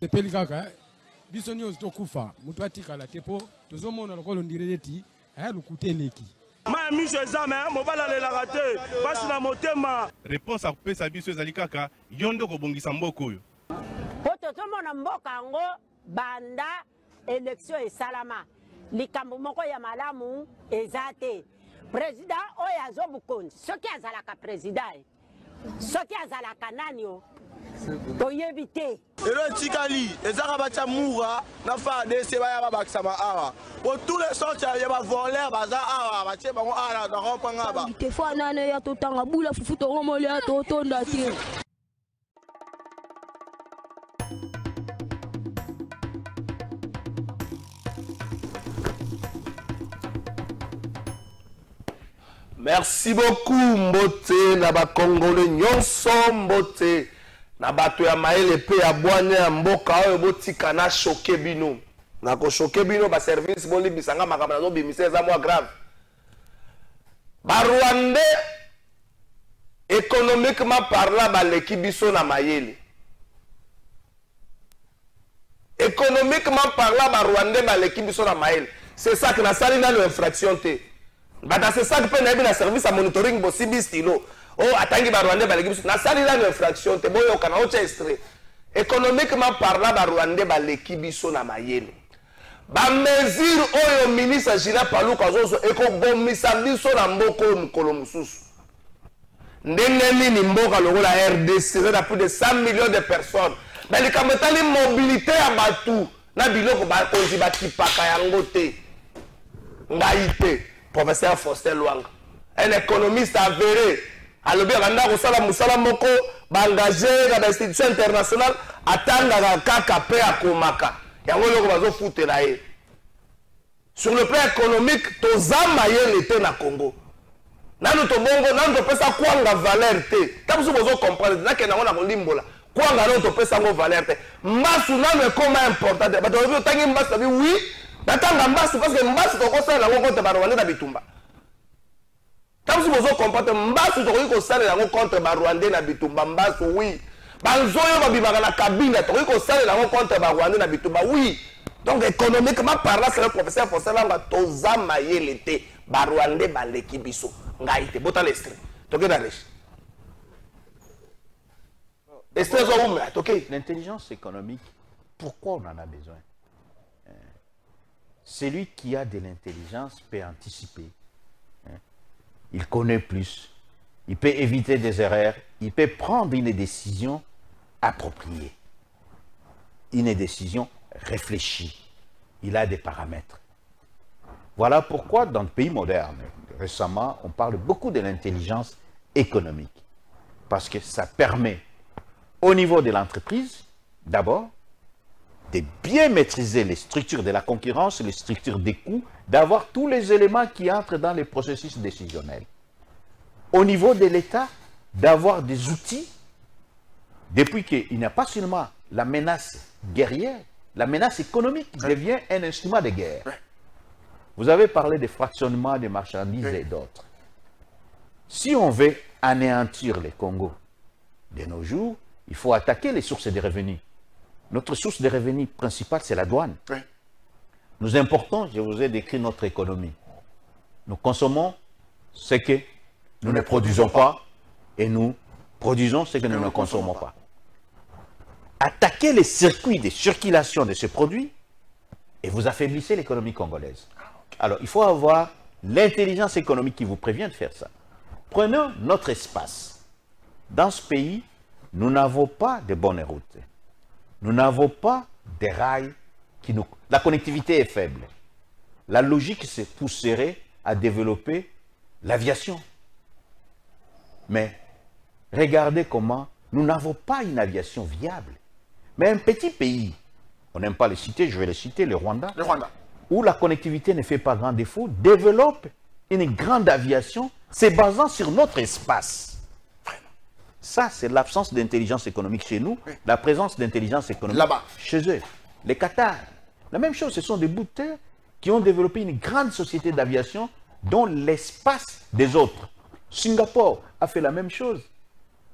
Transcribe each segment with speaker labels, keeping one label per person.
Speaker 1: Epeli kaka biso nyonso tokufa mutu atikala te po tozomona lokolo ndireti aya lukuteleki
Speaker 2: ma miso ezame mobala lelaka te basi na motema.
Speaker 3: Réponse akopesa biso ezali kaka yo nde kobongisa mboka oyo
Speaker 4: po tozomona mboka yango banda élection esalama likambo moko ya malamu eza te. Président oyo azobukonzi soki azalaka président soki azalaka nani o toyebi te.
Speaker 2: Elo tikali ezaka batia mura na fa dese baya babakisa ma awa pour tous les sortes ya ba voler baza awa batie bango ala na kompanga ba
Speaker 5: te fa nane ya totanga bula fufu to ngomole ya totonda te.
Speaker 6: Merci beaucoup Mbote na ba Congolais nyonso Mbote na bato ya maele pe ya bwane ya mboka oyo botika na choqué bino na ko choqué bino ba service boli bisanga makambo na zo bimisa eza moi grave ba Rwandais économiquement parlant ba leki biso na mayele économiquement parlant ba Rwandais ba leki biso na mayele c'est ça que na sali na infraction te. C'est ça que peut être un service à monitoring possible stylo. Oh, attendez, Rwandais, na sali la infraction, te boyo kana ocha extrait. Économiquement parlant, Rwandais, baleki biso na mayele. Ba mesure oyo ministre Gina Paluka zozo eko bomisa biso na mboko mukolo mususu. Ndenge nini mboka lokola RDC na plus de 100 millions de personnes. Mais les kametali mobilité ya batu na biloko ba konzi ba kipaka yango te. Ngaite. Professeur Faustin Luanga, un économiste avéré, à l'objet de Sala Moussala Moko, engagé dans l'institution internationale, attendre KKP à Komaka. Sur le plan économique, Tozama était na Congo. Nanu Tobongo, Nanu Topesa Kwanga valeur te. Comme vous comprenez, Nakena Limbola, Kwanga no Topesa valeur te. Mbasu Nanu est comme important. Mais tu as dit Mbasu, oui. Natanga Mbasu parce que Mbasu tokosala lango contre Rwanda na bitumba. Tant si vous comprenez Mbasu tokosala lango contre Rwanda na bitumba Mbasu oui. Banzoyo babibaka na cabine tokosala lango contre Rwanda na bitumba oui. Donc économiquement parlant c'est le professeur Faustin Luanga toza mayele te Rwanda baleki biso ngaite bota l'extrait. Tokena riche.
Speaker 7: L'intelligence économique, pourquoi on en a besoin? Celui qui a de l'intelligence peut anticiper. Il connaît plus. Il peut éviter des erreurs. Il peut prendre une décision appropriée. Une décision réfléchie. Il a des paramètres. Voilà pourquoi dans le pays moderne, récemment, on parle beaucoup de l'intelligence économique. Parce que ça permet, au niveau de l'entreprise, d'abord, de bien maîtriser les structures de la concurrence, les structures des coûts, d'avoir tous les éléments qui entrent dans les processus décisionnels. Au niveau de l'État, d'avoir des outils, depuis qu'il n'y a pas seulement la menace guerrière, la menace économique qui devient un instrument de guerre. Vous avez parlé de fractionnement des marchandises et d'autres. Si on veut anéantir les Congo de nos jours, il faut attaquer les sources de revenus. Notre source de revenus principale, c'est la douane. Nous importons, je vous ai décrit notre économie. Nous consommons ce que nous ne produisons pas et nous produisons ce que nous ne consommons pas. Attaquez les circuits de circulation de ces produits et vous affaiblissez l'économie congolaise. Alors, il faut avoir l'intelligence économique qui vous prévient de faire ça. Prenons notre espace. Dans ce pays, nous n'avons pas de bonnes routes. Nous n'avons pas de rails qui nous... La connectivité est faible. La logique se pousserait à développer l'aviation. Mais regardez comment nous n'avons pas une aviation viable. Mais un petit pays, on n'aime pas les citer, je vais les citer, le Rwanda, où la connectivité ne fait pas grand défaut, développe une grande aviation se basant sur notre espace. Ça, c'est l'absence d'intelligence économique chez nous, la présence d'intelligence économique là-bas, chez eux. Les Qatar, la même chose, ce sont des bouts de terre qui ont développé une grande société d'aviation dans l'espace des autres. Singapour a fait la même chose.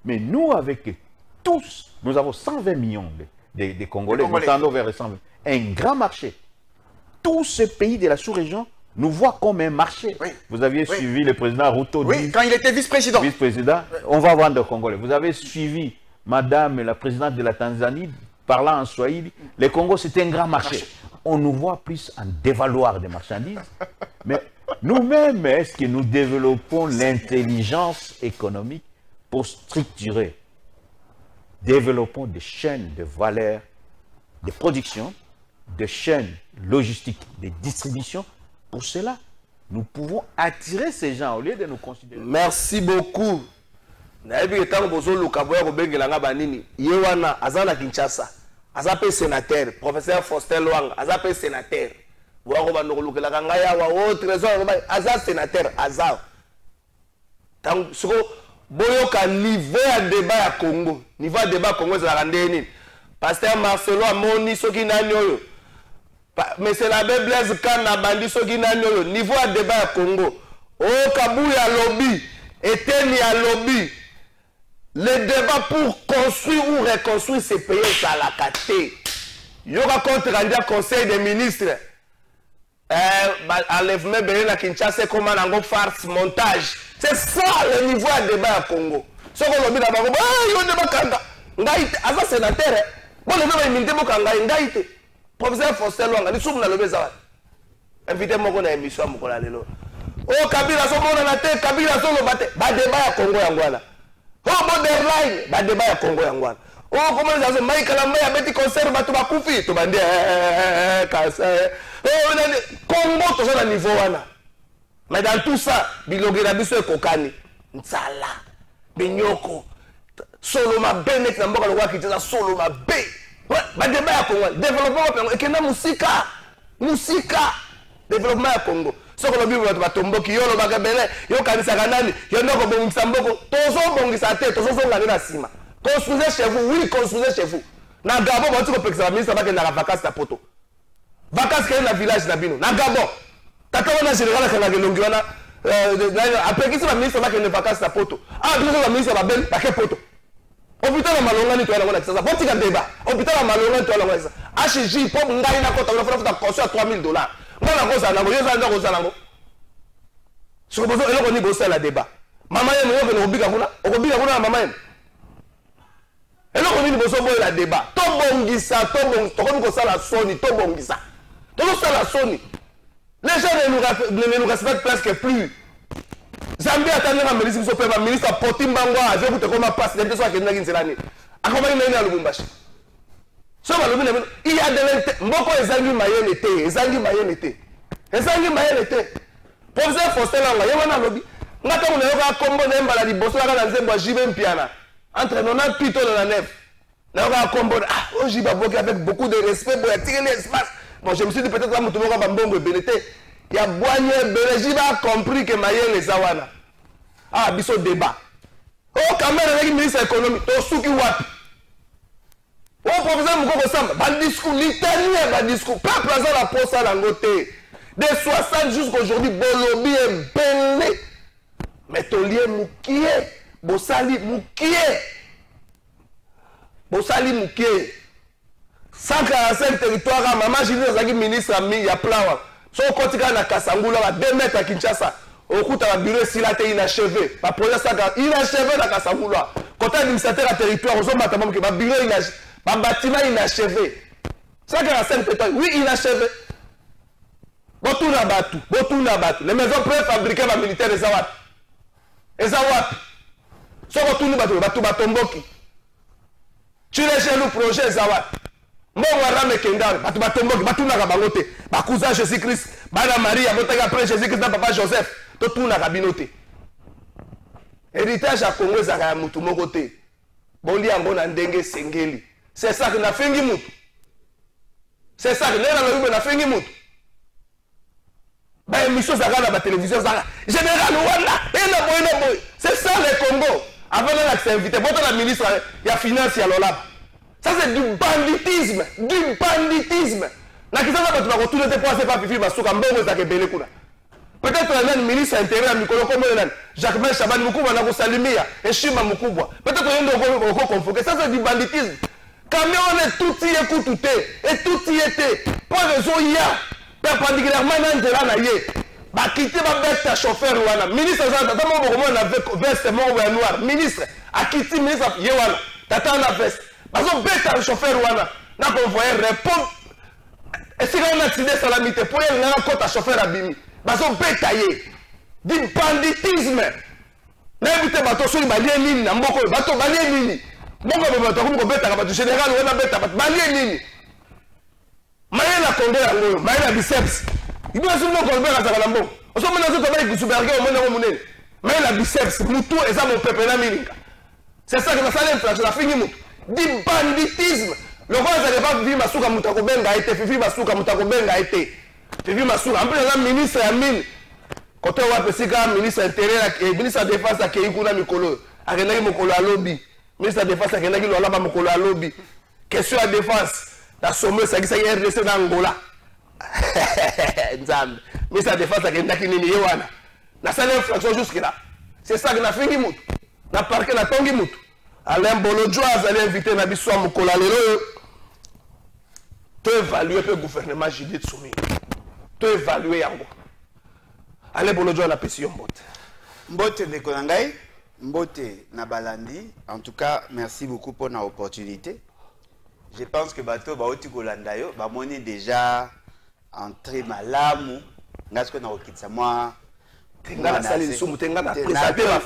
Speaker 7: Mais nous, avec tous, nous avons 120 millions des Congolais, nous tendons vers un grand marché. Tous ces pays de la sous-région nous voient comme un marché.
Speaker 6: Oui.
Speaker 7: Vous aviez suivi le président Ruto.
Speaker 6: Oui, quand il était vice-président.
Speaker 7: Vice-président, on va vendre Congolais. Vous avez suivi madame la présidente de la Tanzanie parlant en Swahili. Le Congo, c'est un grand marché. On nous voit plus en dévaloir des marchandises. Mais nous-mêmes, est-ce que nous développons l'intelligence économique pour structurer? Développons des chaînes de valeur, de production, des chaînes logistiques, de distribution. Pour cela, nous pouvons attirer ces gens au lieu de nous considérer.
Speaker 6: Merci beaucoup. Naebi etango bozo lukaboya kobengela nga banini. Yewana azana Kinshasa. Azape sénateur, professeur Faustin Luanga, azape sénateur. Wako bandoko lukela kanga yawa o trésor aza sénateur aza. Tango soko boyoka niveau ya débat ya Congo. Niveau ya débat Congo za ndeni. Pasteur Marcelo amoni soki nani oyo. Monsieur l'abbé Blaise Kana bandi soki nani oyo niveau ya débat ya Congo. O Kabuya lobby, Eteni ya lobby. Le débat pour construire ou reconstruire ces pays à la caté. Yoga contre un conseil des ministres. Enlèvement de la Kinshasa, comment on farce montage. C'est ça le niveau de débat à Congo. Ce qu'on a dit d'abord, il y a un débat kanda. Ngaïte, avant sénateur, bon le même militaire pour kanda, ngaïte. Professeur Faustin Luanga, il souvient le bézard. Invitez-moi qu'on a une émission à Mokola Lelo. Oh Kabila, son bon na tête, Kabila, son le bate, ba débat à Congo yangwana. Oh borderline, ba débat à Congo yangwana. Oh comment ça se maïka la maïa beti concert ba tuba kufi, tuba ndi cancer. Oh Congo to ça niveau wana. Mais dans tout ça, bilogera biso ekokani, nzala, binyoko, solo mabene na mboka lokwa kiteza solo mabe. Ba débat à Congo, développement et kena musika, développement à Congo. Ce que l'on va tomber, qui est le bagabelle, il y a un il y a un bongisa mboko, tozo bongisa te, tozo ngani na sima. Construisez chez vous, oui, construisez chez vous. Na Gabon, vous avez un ministre qui na vacances na poto. Vacances qui est na village na bino. Na Gabon, tata wana général qui na gelongi wana, après qui c'est le ministre qui na vacances na poto. Ah, bien le ministre va belle, na ke poto. Hôpital na malonga ni to na ça. Boti ka débat. Hôpital na malonga ni to na ça. HJ pour ngai na kota, on va faire construire $3,000. Voilà quoi ça n'a rien à voir avec ce que vous avez dit c'est le débat. Maman est meilleure que nous obliga kuna, obliga kuna maman. Et là on dit que c'est le débat. Tobongisa, tobong, to ça la soni, tobongisa. To ça la soni. Les gens ne nous respectent presque plus. Zambie attendait la ministre so pe ministre Potimbangwa, je vous te comment passe des choses qui n'a qu'une selani. Accompagner na Lubumbashi. Il y a de mboko ezangi mayonnaise. Ezangi mayonnaise. Professeur Faustin Luanga, ywana lobi. Ngata on yoka kombo na mbala liboso na nzembo ya Jibe Mpiana. Entre 98 et 99. Na yoka kombo ah, Jiba boki avec beaucoup de respect pour attirer l'espace. Bon, je me suis dit peut-être que mutu moko ba mbongo benete. Ya boanye Jiba a compris que mayonnaise wana. Ah, biso débat. Oh, caméra avec ministre économique, to suki wapi. Oh, professeur Moukoko Samba, bas discours, l'italien, bas discours, pas présent la poste à l'angoté. De 60 jusqu'à aujourd'hui, Bolobi est belé. Mais Tolier Moukié, Bossali Moukié. Bossali Moukié. 145 territoires, maman, j'ai dit que ministre a mis, il y a plein. Son côté à Kasangula, 2 mètres à Kinshasa. Au coup, tu as bureau si la terre inachevé. La projet inachevé à Kasangula. Côté administrateur à territoire, aux hommes, ma bureau inachevé. Un bâtiment inachevé. 145 territoires, oui, inachevé. Botuna Batu. Les maisons préfabriquées par les militaires de Zawat. Et Zawat. Si on retourne Batu Batomboki. Tu les chez le projet Zawat. Moi, je vais Kendal. Batu Batomboki. Batu Nagabangote. Bakouza Jésus-Christ. Bana Marie. Abotega après Jésus-Christ. Papa Joseph. Tout na Kabinote. Héritage à Congo, Zaka Moutumokote. Boli Ambona Ndenge Sengeli. C'est ça que n'a fait Ngimut. C'est ça que n'a fait Ngimut. Ben, émission Zaka dans la télévision, Zaka. Général Ouanda, c'est ça le Congo. Avant d'aller invité, bon, la ministre, il y a finance, il y a l'OLAB. Ça, c'est du banditisme. Du banditisme. La question, c'est que tu vas retourner tes points, c'est pas Fifi Basouka, Mbongo, Zaka Belekuna. Peut-être le ministre intérieur, Mikolo Komonan, Jacques Chaban Moukouba, Nako Salimia, et Shima Moukouba. Peut-être que tu vas convoquer. Ça, c'est du banditisme. Camion on est tout y est coûté et tout y était. Pas raison il y a perpendiculairement dans de la naïe. Bah quitter ma bête chauffeur wana. Ministre Jean tata mon beaucoup avec veste mon noir. Ministre a quitté ministre yewana. Tata na veste. Bah son bête chauffeur wana. N'a pas envoyé répondre. Et si on a accident salamité pour y aller dans côte à chauffeur abimi. Bah son bête taillé. Du banditisme. N'invite bateau sur balien ligne na mboko bateau balien ligne. Mboko bateau comme ko bête ka général wana bête balien ligne. Maye la Congo yango, maye la biceps. Il doit se faire golber à Zakalambo. On se met dans ce travail qui supergue au monde monnaie. Maye la biceps, mutu et ça mon peuple na milinga. C'est ça que na sala inflation la fini mutu. Du banditisme. Le roi ça pas vivre masuka mutako benga été, fifi masuka mutako benga été. Fifi masuka en plus la ministre ya mine. Quand on va passer comme ministre intérieur et ministre de défense à Keikuna Mikolo, à Renaki Mokolo à lobby. Ministre de défense à Renaki Lolaba Mokolo à lobby. Question à défense. La somme, c'est que ça y est resté dans Angola. Nzambe. Mais ça défense à Kendaki Nini Yewana. La seule infraction jusque là. C'est ça que n'a fini mout. N'a parqué la tongi mout. Alain Bolodjoaz allait inviter Nabiso à Mokola Lelo. Tu évalues le gouvernement Judith Soumi. Tu évalues Yango. Alain Bolodjoaz a pété Mbote.
Speaker 8: Mbote de Konangai. Mbote Nabalandi. En tout cas, merci beaucoup pour l'opportunité. Je pense que bateau baoti kolanda yo ba moni déjà entré malamu ngasko na okitsa moi
Speaker 6: tenga sali sumu tenga na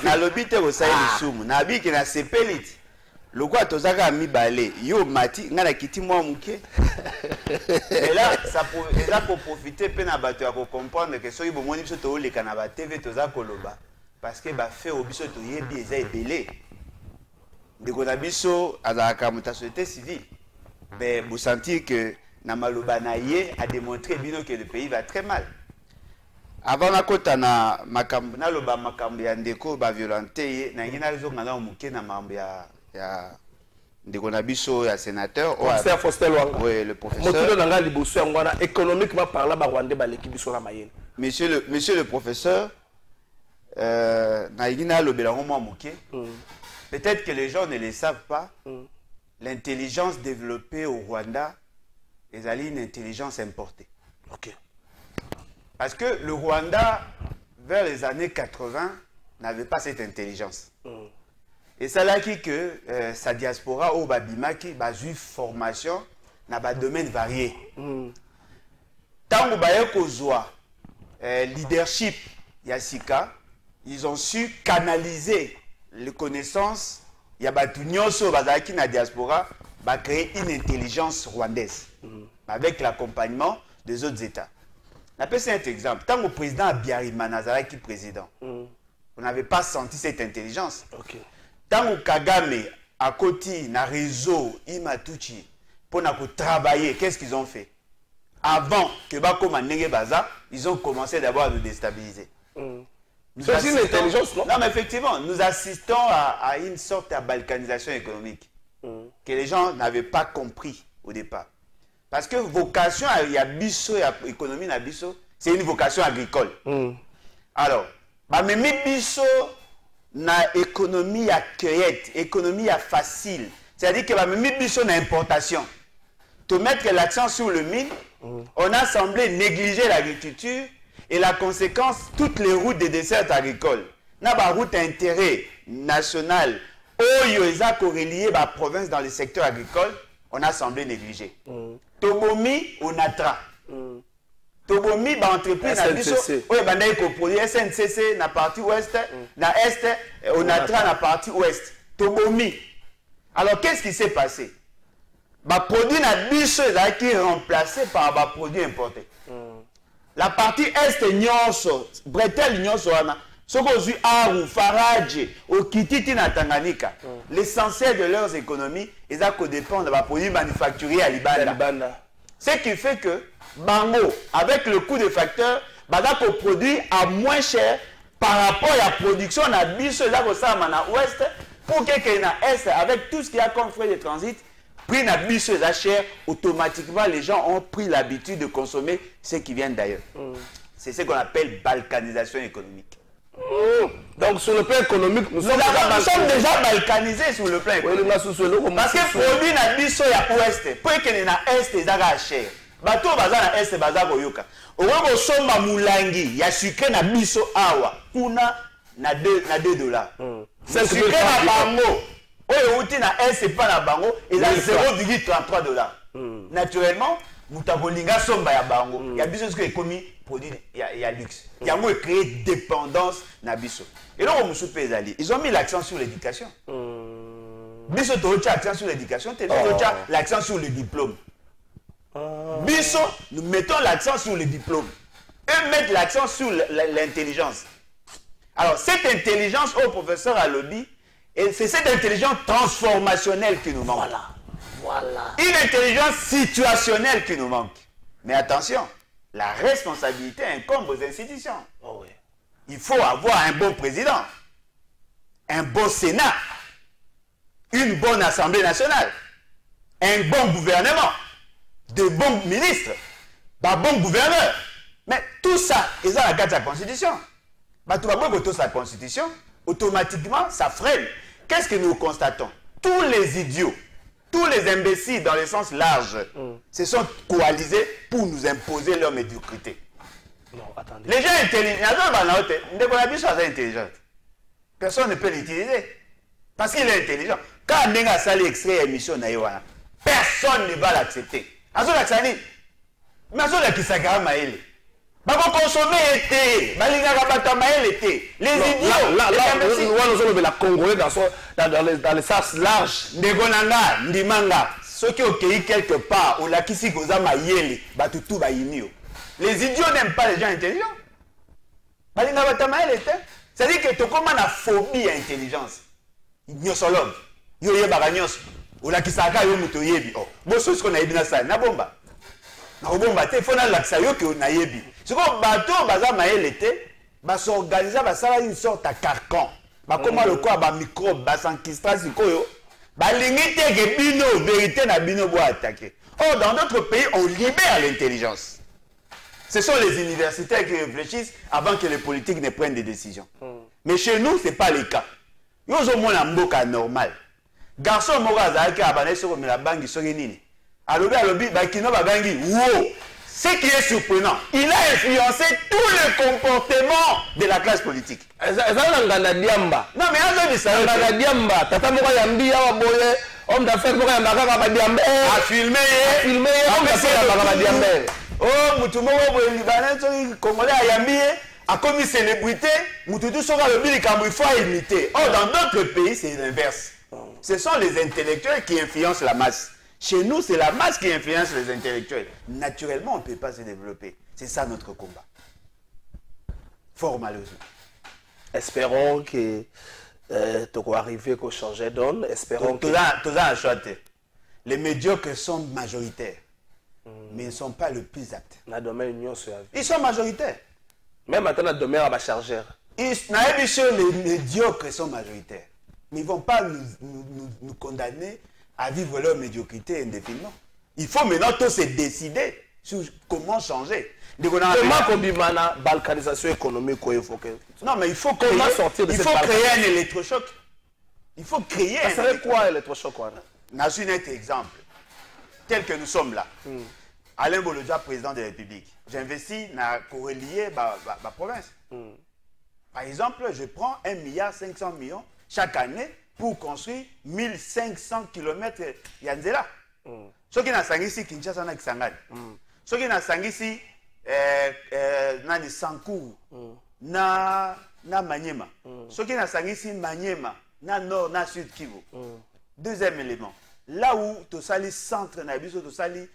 Speaker 8: na lobite ko sali sumu na biki na sepeliti lokwa tozaka mibale yo mati ngana kiti moi muke et là ça pour profiter pe na bateau ya ko comprendre que soyi bo moni biso to leka na ba TV tozaka koloba parce que ba fait obiso to yebi eza ebele ndeko na biso azaka muta société civile. Mais vous sentez que Namalobanaye a démontré que le pays va très mal. Avant la côte, na loba makambo ya ndeko ba violenté na ngina lezo ngana muke na mambo ya ndeko na biso ya sénateur
Speaker 6: professeur Faustin Luanga.
Speaker 8: Oui, le professeur.
Speaker 6: Motulo nanga liboso ngwana économiquement parlant ba Rwanda ba l'équipe biso na mayele.
Speaker 8: Monsieur le professeur na ngina lobela ngoma muke. Peut-être que les gens ne le savent pas. L'intelligence développée au Rwanda est une intelligence importée.
Speaker 6: Ok.
Speaker 8: Parce que le Rwanda, vers les années 80, n'avait pas cette intelligence. Et c'est là que sa diaspora au Babimaki a eu formation dans des domaines variés. Tant que leadership Yassika, ils ont su canaliser les connaissances. Il y a qui na diaspora va créer une intelligence rwandaise avec l'accompagnement des autres États. On appelle ça un exemple. Tant que le président Abiyarimana qui est président, on n'avait pas senti cette intelligence. Tant que Kagame à côté na réseau Imatuchi pour travailler, qu'est-ce qu'ils ont fait? Avant que Bakoma Baza, ils ont commencé d'abord à nous déstabiliser. C'est une intelligence, non? Non, mais effectivement, nous assistons à une sorte de balkanisation économique que les gens n'avaient pas compris au départ. Parce que vocation à Yabiso et à l'économie Nabiso, c'est une vocation agricole. Alors, même Biso na économie à cueillette, économie à facile. C'est-à-dire que même Biso na importation. Pour mettre l'accent sur le mine, on a semblé négliger l'agriculture. Et la conséquence, toutes les routes des desserts agricoles, na ba route d'intérêt national, relié la province dans le secteur agricole, on a semblé négliger. Tobomi, Onatra. Tobomi, ba entreprise na biso, oui, ba na produit SNCC na partie ouest, na est, Onatra na partie ouest. Tobomi. Alors qu'est-ce qui s'est passé? Ba produit na biso qui est remplacé par ba produit importé. La partie est nyonso, Bretel nyonso wana, soko zu Aru, Faradje, Okititi na Tanganyika. L'essentiel de leurs économies, ils ont dépend de la produits manufacturiers à Libanda. Ce qui fait que Bango, avec le coût des facteurs, Badako produit à moins cher par rapport à la production na biso là na ouest pour que na est avec tout ce qu'il y a comme frais de transit. Prix na biso cher, automatiquement les gens ont pris l'habitude de consommer ce qui vient d'ailleurs. C'est ce qu'on appelle balkanisation économique.
Speaker 6: Donc sur le plan économique, nous sommes
Speaker 8: déjà balkanisés sur le plan économique. Parce que produit na biso ya ouest, pour que na est ezaka cher. Bato baza na est baza koyoka. Owe somba mulangi ya sucre na biso awa kuna na 2 dollars. Sucre na bango. Oye uti na est pas na bango et là 0,33 dollars. Naturellement, mutabolinga somba ya bango. Ya biso ce que ekomi produit ya luxe. Yango créé dépendance na biso. Et là, ils ont mis l'accent sur l'éducation. Biso tocha accent sur l'éducation, l'accent sur le diplôme. Biso, nous mettons l'accent sur le diplôme. Eux mettent l'accent sur l'intelligence. Alors, cette intelligence, au professeur Alobi, c'est cette intelligence transformationnelle qui nous manque.
Speaker 6: Voilà.
Speaker 8: Une intelligence situationnelle qui nous manque. Mais attention, la responsabilité incombe aux institutions.
Speaker 6: Oh oui.
Speaker 8: Il faut avoir un bon président, un bon Sénat, une bonne Assemblée nationale, un bon gouvernement, de bons ministres, un bon gouverneur. Mais tout ça, ils ont la carte de la Constitution. Tout d'abord, la Constitution, automatiquement, ça freine. Qu'est-ce que nous constatons? Tous les idiots, tous les imbéciles dans le sens large, se sont coalisés pour nous imposer leur médiocrité.
Speaker 6: Non, attendez.
Speaker 8: Les gens intelligents, personne ne peut l'utiliser. Parce qu'il est intelligent. Quand on a sali extrait émission, personne ne va l'accepter. Mais on consommer été. Les idiots.
Speaker 6: Là, nous sommes la Congolais dans le sens large.
Speaker 8: Ndegonanga, Ndimanga, ceux qui ont cueilli quelque part, ou la kisi goza mayele, batutu bayinio. Les idiots n'aiment pas les gens intelligents. C'est-à-dire que tu commences à phobie à l'intelligence. Nyosologue, yoye baganyos, ou la kisaka yo muto yebi. Oh, bon ce qu'on a yebi na ça, na bomba. Na bomba te, faut na laksa yo que na yebi. Ce qu'on bateau baza mayele te, ba s'organiser ba ça une sorte à carcan. Ba comment le quoi ba microbe, ba s'enkistra sikoyo. Ba limite que bino vérité na bino bo attaquer. Oh, dans d'autres pays, on libère l'intelligence. Ce sont les universitaires qui réfléchissent avant que les politiques ne prennent des décisions. Mais chez nous, ce n'est pas le cas. Nous avons un mboka normal. Garçon mora zaki abane sur la bangi sogenini. Alobi bakino babangi. Wow! Ce qui est surprenant, il a influencé tout le comportement de la classe politique.
Speaker 6: Non mais
Speaker 8: on
Speaker 6: Diamba, tata moko yambi ya boye, homme d'affaires moko yamba kaka Diamba.
Speaker 8: A filmer,
Speaker 6: homme d'affaires yamba Diamba.
Speaker 8: Oh, Moutoumou, Libanais, Congolais, Ayambi, a commis célébrité, Moutoutou Soga le Bilikamou, il faut imiter. Oh, dans d'autres pays, c'est l'inverse. Ce sont les intellectuels qui influencent la masse. Chez nous, c'est la masse qui influence les intellectuels. Naturellement, on ne peut pas se développer. C'est ça notre combat. Fort malheureusement.
Speaker 6: Espérons que tu vas arriver à changer d'onde. Espérons que...
Speaker 8: Les médiocres sont majoritaires. Mais ils ne sont pas le plus aptes. Ils sont majoritaires.
Speaker 6: Même maintenant, demain, on va charger.
Speaker 8: Les médiocres sont majoritaires. Mais ils ne vont pas nous condamner à vivre leur médiocrité indéfiniment. Il faut maintenant tous se décider sur comment changer.
Speaker 6: Comment combiner la balkanisation économique?
Speaker 8: Non, mais il faut créer un électrochoc. Il faut créer un électrochoc.
Speaker 6: Ça serait quoi l'électrochoc?
Speaker 8: Dans un exemple, tel que nous sommes là. Alain Bolodja, président de la République. J'investis dans corrélier ma province. Par exemple, je prends 1,5 milliard chaque année pour construire 1500 km Yanzela. Ce qui n'a pas ici, Kinshasa n'a pas ce qui n'a pas ici, Nani Sankourou, na Maniema. Ce qui n'a pas ici, Maniema, na Nord, na Sud Kivu. Deuxième élément. Là où tu salis centre, tu salis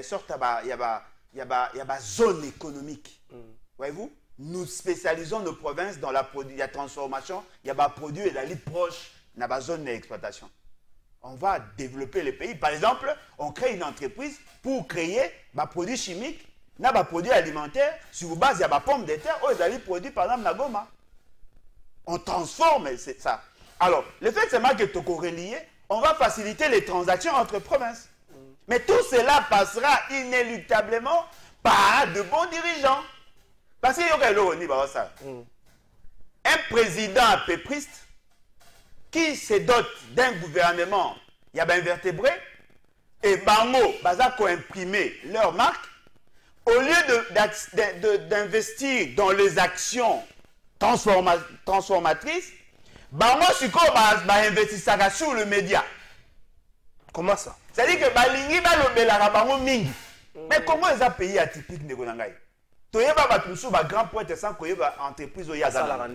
Speaker 8: sorte il y a zone économique. Voyez-vous, nous spécialisons nos provinces dans la transformation. Il y a des produits et la ligne proche dans la zone d'exploitation. On va développer les pays. Par exemple, on crée une entreprise pour créer des produits chimiques, des produits alimentaires sur base de la pomme de terre ou des produits par exemple la Goma. On transforme ça. Alors, le fait c'est que tu corrélier, on va faciliter les transactions entre provinces. Mais tout cela passera inéluctablement par de bons dirigeants. Parce qu'il y a ça. un président pépriste qui se dote d'un gouvernement, il y a un vertébré, et Bango, Baza imprimer leur marque, au lieu d'investir dans les actions transformatrices, Bango investissera sur le média.
Speaker 6: Comment ça?
Speaker 8: C'est-à-dire que Balingi va Bango mingi. Mais comment est un pays atypique de Gonangaï? Tu as un grand poète sans qu'il y ait une entreprise au Yazala.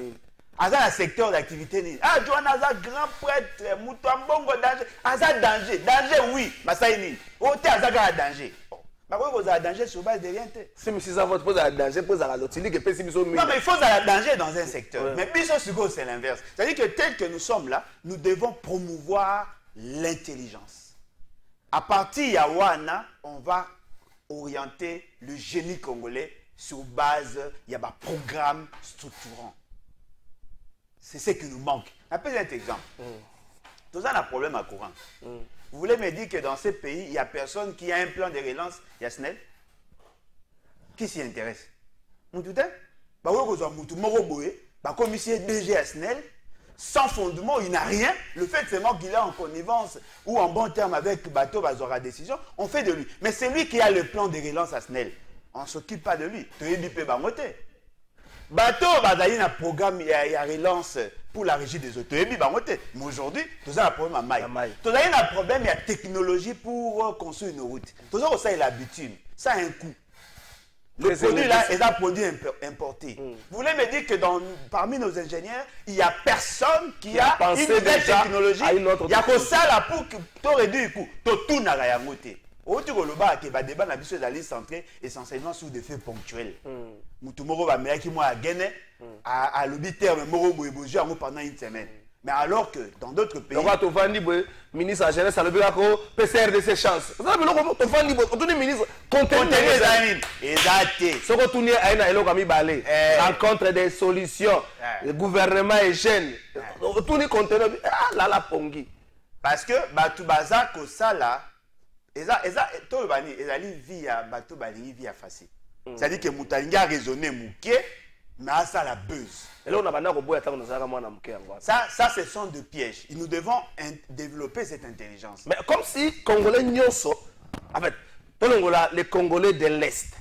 Speaker 8: Aza un secteur d'activité. Ah, Johan Aza grand prêtre, Moutambongo danger. Aza danger. Danger, oui. Masaïni. Ote Aza danger. Mais vous avez danger sur base de rien.
Speaker 6: Si M. Zavot pose un danger, pose à l'autre. Non,
Speaker 8: mais il faut un danger dans un secteur. Ouais. Mais Biso Sugo, c'est l'inverse. C'est-à-dire que tel que nous sommes là, nous devons promouvoir l'intelligence. À partir de Yawana, on va orienter le génie congolais sur base, il y a un programme structurant. C'est ce qui nous manque. Appelez un exemple. Tout ça, on a un problème à courant. Vous voulez me dire que dans ces pays, il n'y a personne qui a un plan de relance, il y a SNEL? Qui s'y intéresse? Moutoutin? Comme ici, DG à SNEL, sans fondement, il n'a rien. Le fait seulement qu'il est en connivence ou en bon terme avec Bateau Bazora décision, on fait de lui. Mais c'est lui qui a le plan de relance à SNEL. On ne s'occupe pas de lui. Bateau Bazali a un programme, il y a relance pour la régie des autos. Mais aujourd'hui, tout ça a un problème à Maï. Tout ça a un problème, il y a technologie pour construire une route. Tout ça, ça a l'habitude. Ça a un coût. Le produit là est un produit importé. Vous voulez me dire que parmi nos ingénieurs, il n'y a personne qui a une nouvelle technologie. Il y a que ça là pour que tu réduis le coût. Tout n'a rien goûté. Au-delà de débat, la mission est centrée essentiellement sur des faits ponctuels. Moutoumoro va mettre moi à Guinée, à l'obiter, pendant une semaine. Mais alors que dans d'autres pays.
Speaker 6: Donc, tu vas dire, ministre de la Jeunesse, le bureau, PCR de ses chances. Tu vas dire, tu ministre,
Speaker 8: contenir exact.
Speaker 6: Ce que tu as dit, rencontre des solutions. Le gouvernement est jeune. Tout les conteneurs, là, la pongi.
Speaker 8: Parce que, Batubaza, que ça là, tout le vie à Batou Bali, vie à facile. C'est-à-dire que Moutalinga a raisonné Mouké, mais ça la buzz.
Speaker 6: Et là, on a
Speaker 8: ça, ce sont des pièges. Et nous devons développer cette intelligence.
Speaker 6: Mais comme si Congolais Nyonso, en fait, les Congolais de l'Est,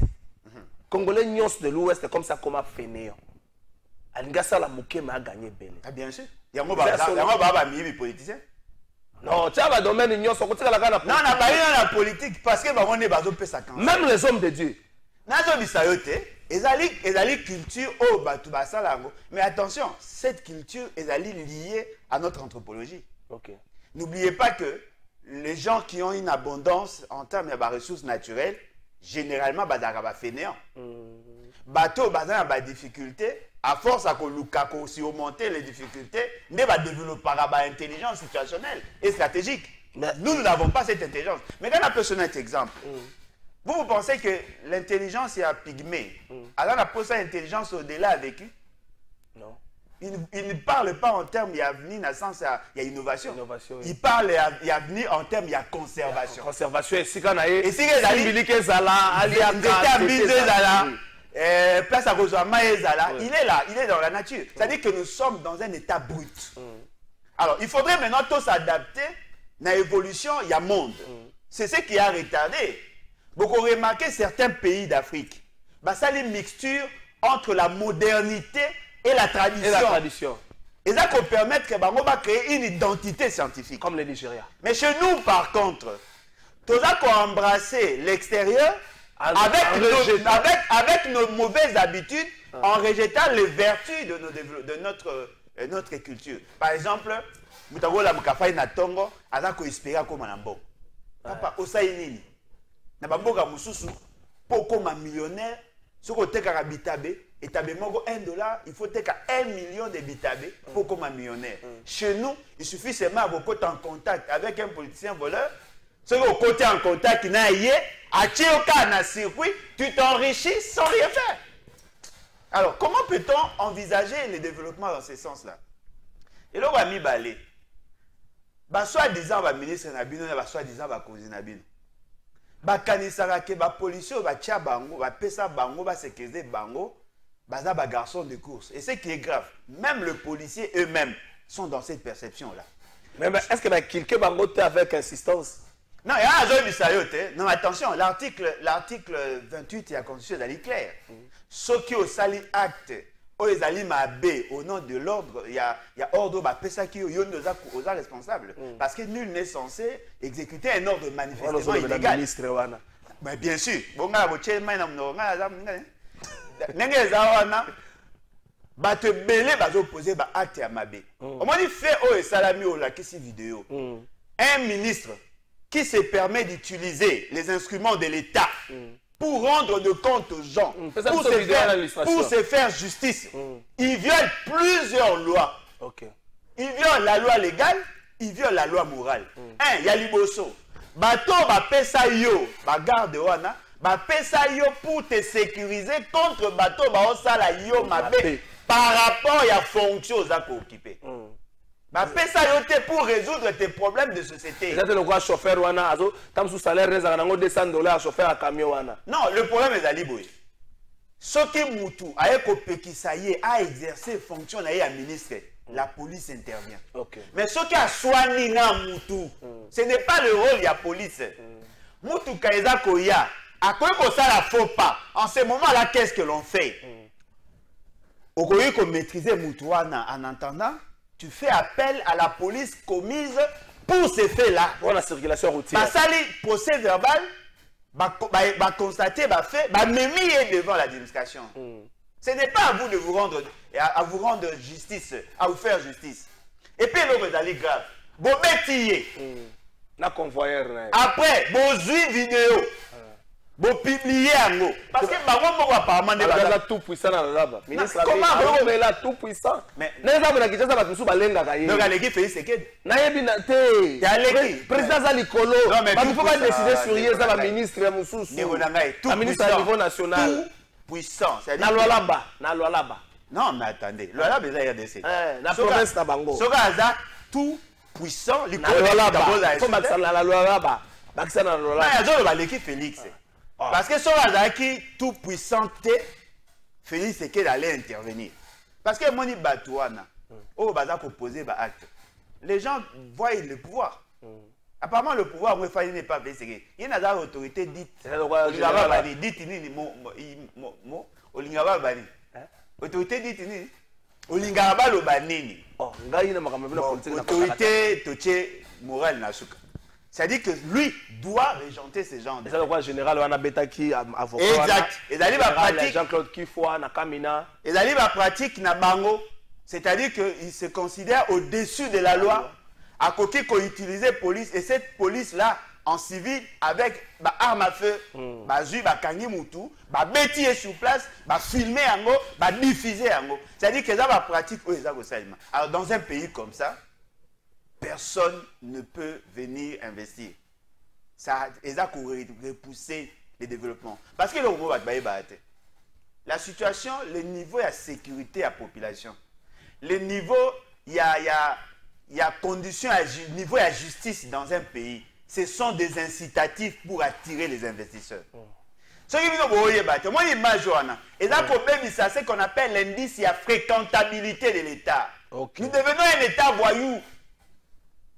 Speaker 6: Congolais Nyonso de l'Ouest, comme ça, comme un fainéant. Alingasa la Mouké m'a gagné Béné.
Speaker 8: Ah, bien sûr. Il y a un politicien.
Speaker 6: Non, tu as un domaine Nyonso, tu as la politique.
Speaker 8: Non, on n'a pas eu la politique parce que on est basé sur ça.
Speaker 6: Même les hommes de Dieu.
Speaker 8: Ezali culture au Batubasalango. Mais attention, cette culture est liée à notre anthropologie.
Speaker 6: Okay.
Speaker 8: N'oubliez pas que les gens qui ont une abondance en termes de ressources naturelles, généralement, ils fainéants. Bateau, ils difficultés. À force à surmonter les difficultés, ils vont développer une intelligence situationnelle et stratégique. Mais nous n'avons pas cette intelligence. Mais quand on a pris un exemple, vous pensez que l'intelligence est à pygmée. Alors, on a posé l'intelligence au-delà avec eux?
Speaker 6: Non.
Speaker 8: Il ne parle pas en termes d'avenir, dans le sens il y a innovation.
Speaker 6: Oui.
Speaker 8: Il parle d'avenir en termes de conservation.
Speaker 6: Conservation, et si on a
Speaker 8: et si place à il est là, il est dans la nature. C'est-à-dire que nous sommes dans un état brut. Alors, il faudrait maintenant tous s'adapter à l'évolution, il y a monde. C'est ce qui a retardé. Beaucoup remarqué certains pays d'Afrique. Ça les mixture entre la modernité et la tradition. Et ça peut permettre que on va créer une identité scientifique.
Speaker 6: Comme le Nigeria.
Speaker 8: Mais chez nous, par contre, tout ça qu'on a embrassé l'extérieur avec nos mauvaises habitudes, en rejetant les vertus de notre culture. Par exemple, Moutagola Mukafai Natongo, Azako Ispera comme un bon. Papa, Osaïnini. Nababoga Moussousou, pour comme un millionnaire, ce côté Karabitabe, et $1, il faut être 1 million de bitabé pour comme un millionnaire. Chez nous, il suffit seulement de côté en contact avec un politicien voleur. Ce côté en contact, il y a à Tchéoka, dans circuit, tu t'enrichis sans rien faire. Alors, comment peut-on envisager le développement dans ce sens-là? Et là, on va mis balé. Soit-disant, le ministre Nabino, soit-disant, le cousin Nabino. Bakanisara ke ba policier ba tia bango ba pesa bango ba sécuriser bango baza ba garçon de course. Et ce qui est grave, même les policiers eux-mêmes sont dans cette perception-là.
Speaker 6: Mais est-ce que quelqu'un va voter avec insistance?
Speaker 8: Non, il y a un jeu de non, attention, l'article 28 de la Constitution est clair. Ceux qui ont sali acte, ils allaient m'abbé au nom de l'ordre, il y a ordre, ça qui est responsable. Parce que nul n'est censé exécuter un ordre manifestement illégal. Mais bien sûr, bon, ba te belé ba opposé ba acte à mabé. On m'a dit fait au salami au la question vidéo. Un ministre qui se permet d'utiliser les instruments de l'État pour rendre de compte aux gens, pour se faire justice. Il viole plusieurs lois. Il viole la loi légale, il viole la loi morale. Il y a liboso. Bato ba pesa yo, ba garde wana, ba pesa yo pour te sécuriser contre bato ba osala yo mabé par rapport à la fonction aux occupés. Bah, fais ça pour résoudre tes problèmes de société.
Speaker 6: C'est le chauffeur wana tam sous salaire $200 chauffeur à camion wana.
Speaker 8: Non, le problème est aliboy. Ce qui mutu a exercé fonction à ministre, la police intervient. Mais ce qui a soigné mutu, ce n'est pas le rôle de la police. Mutu kaeza koya, à quoi ça la faut pas. En ce moment-là, qu'est-ce que l'on fait? Au lieu de maîtriser Moutouana en entendant, tu fais appel à la police commise pour ces faits-là.
Speaker 6: Pour la circulation routière.
Speaker 8: Bah, ça, les procès verbal, bah, constater, bah, fait, bah, même devant l'administration. Ce n'est pas à vous de vous rendre justice, à vous faire justice. Et puis, l'autre est grave. Bon, métier.
Speaker 6: La convoyeur.
Speaker 8: Après, bon, vidéo. Bon, publier en haut. Parce que apparemment
Speaker 6: il tout puissant dans le lab. Ministre, comment il est tout puissant? Mais les gens qui ont été sous balenga gaye.
Speaker 8: Donc les fait c'est que
Speaker 6: président Zalikolo. Mais il faut pas décider sur hier ça la ministre Moussous. La ministre à niveau national.
Speaker 8: Puissant, c'est
Speaker 6: na loi là-bas.
Speaker 8: Non, mais attendez, loi là déjà RDC.
Speaker 6: La province na bango.
Speaker 8: Sogaza tout puissant,
Speaker 6: la loi là-bas. Faut mettre la loi là-bas. Baksa na loi là.
Speaker 8: Mais il y a Félix. Parce que Sogaza qui tout puissant, Félix c'est qu'il allait intervenir. Parce que Moni Batouana, au Baza proposé acte. Les gens voient le pouvoir. Apparemment, le pouvoir, il n'est pas blessé. Il y a une autorité dite. Autorité dite. Autorité morale. C'est-à-dire que lui doit régenter ces gens.
Speaker 6: C'est le général Wanabetaki, avocat.
Speaker 8: Exact. Et d'aller ma pratique.
Speaker 6: Jean-Claude Kifoua, Nakamina.
Speaker 8: Et d'aller ma pratique, Nabango. C'est-à-dire qu'il se considère au-dessus de la loi. À côté qu'on utilisait police. Et cette police-là, en civil, avec arme à feu, kangi moutou, bêti est sur place, filmer en haut, diffuser en haut. C'est-à-dire que ça va pratique. Alors dans un pays comme ça, personne ne peut venir investir. Ça a repousser les développements. Parce que la situation, le niveau de sécurité à la population, le niveau, il y a conditions, niveau de justice dans un pays, ce sont des incitatifs pour attirer les investisseurs. Ce qui est moi, l'image, c'est ce qu'on appelle l'indice de fréquentabilité de l'État. Nous devenons un État voyou.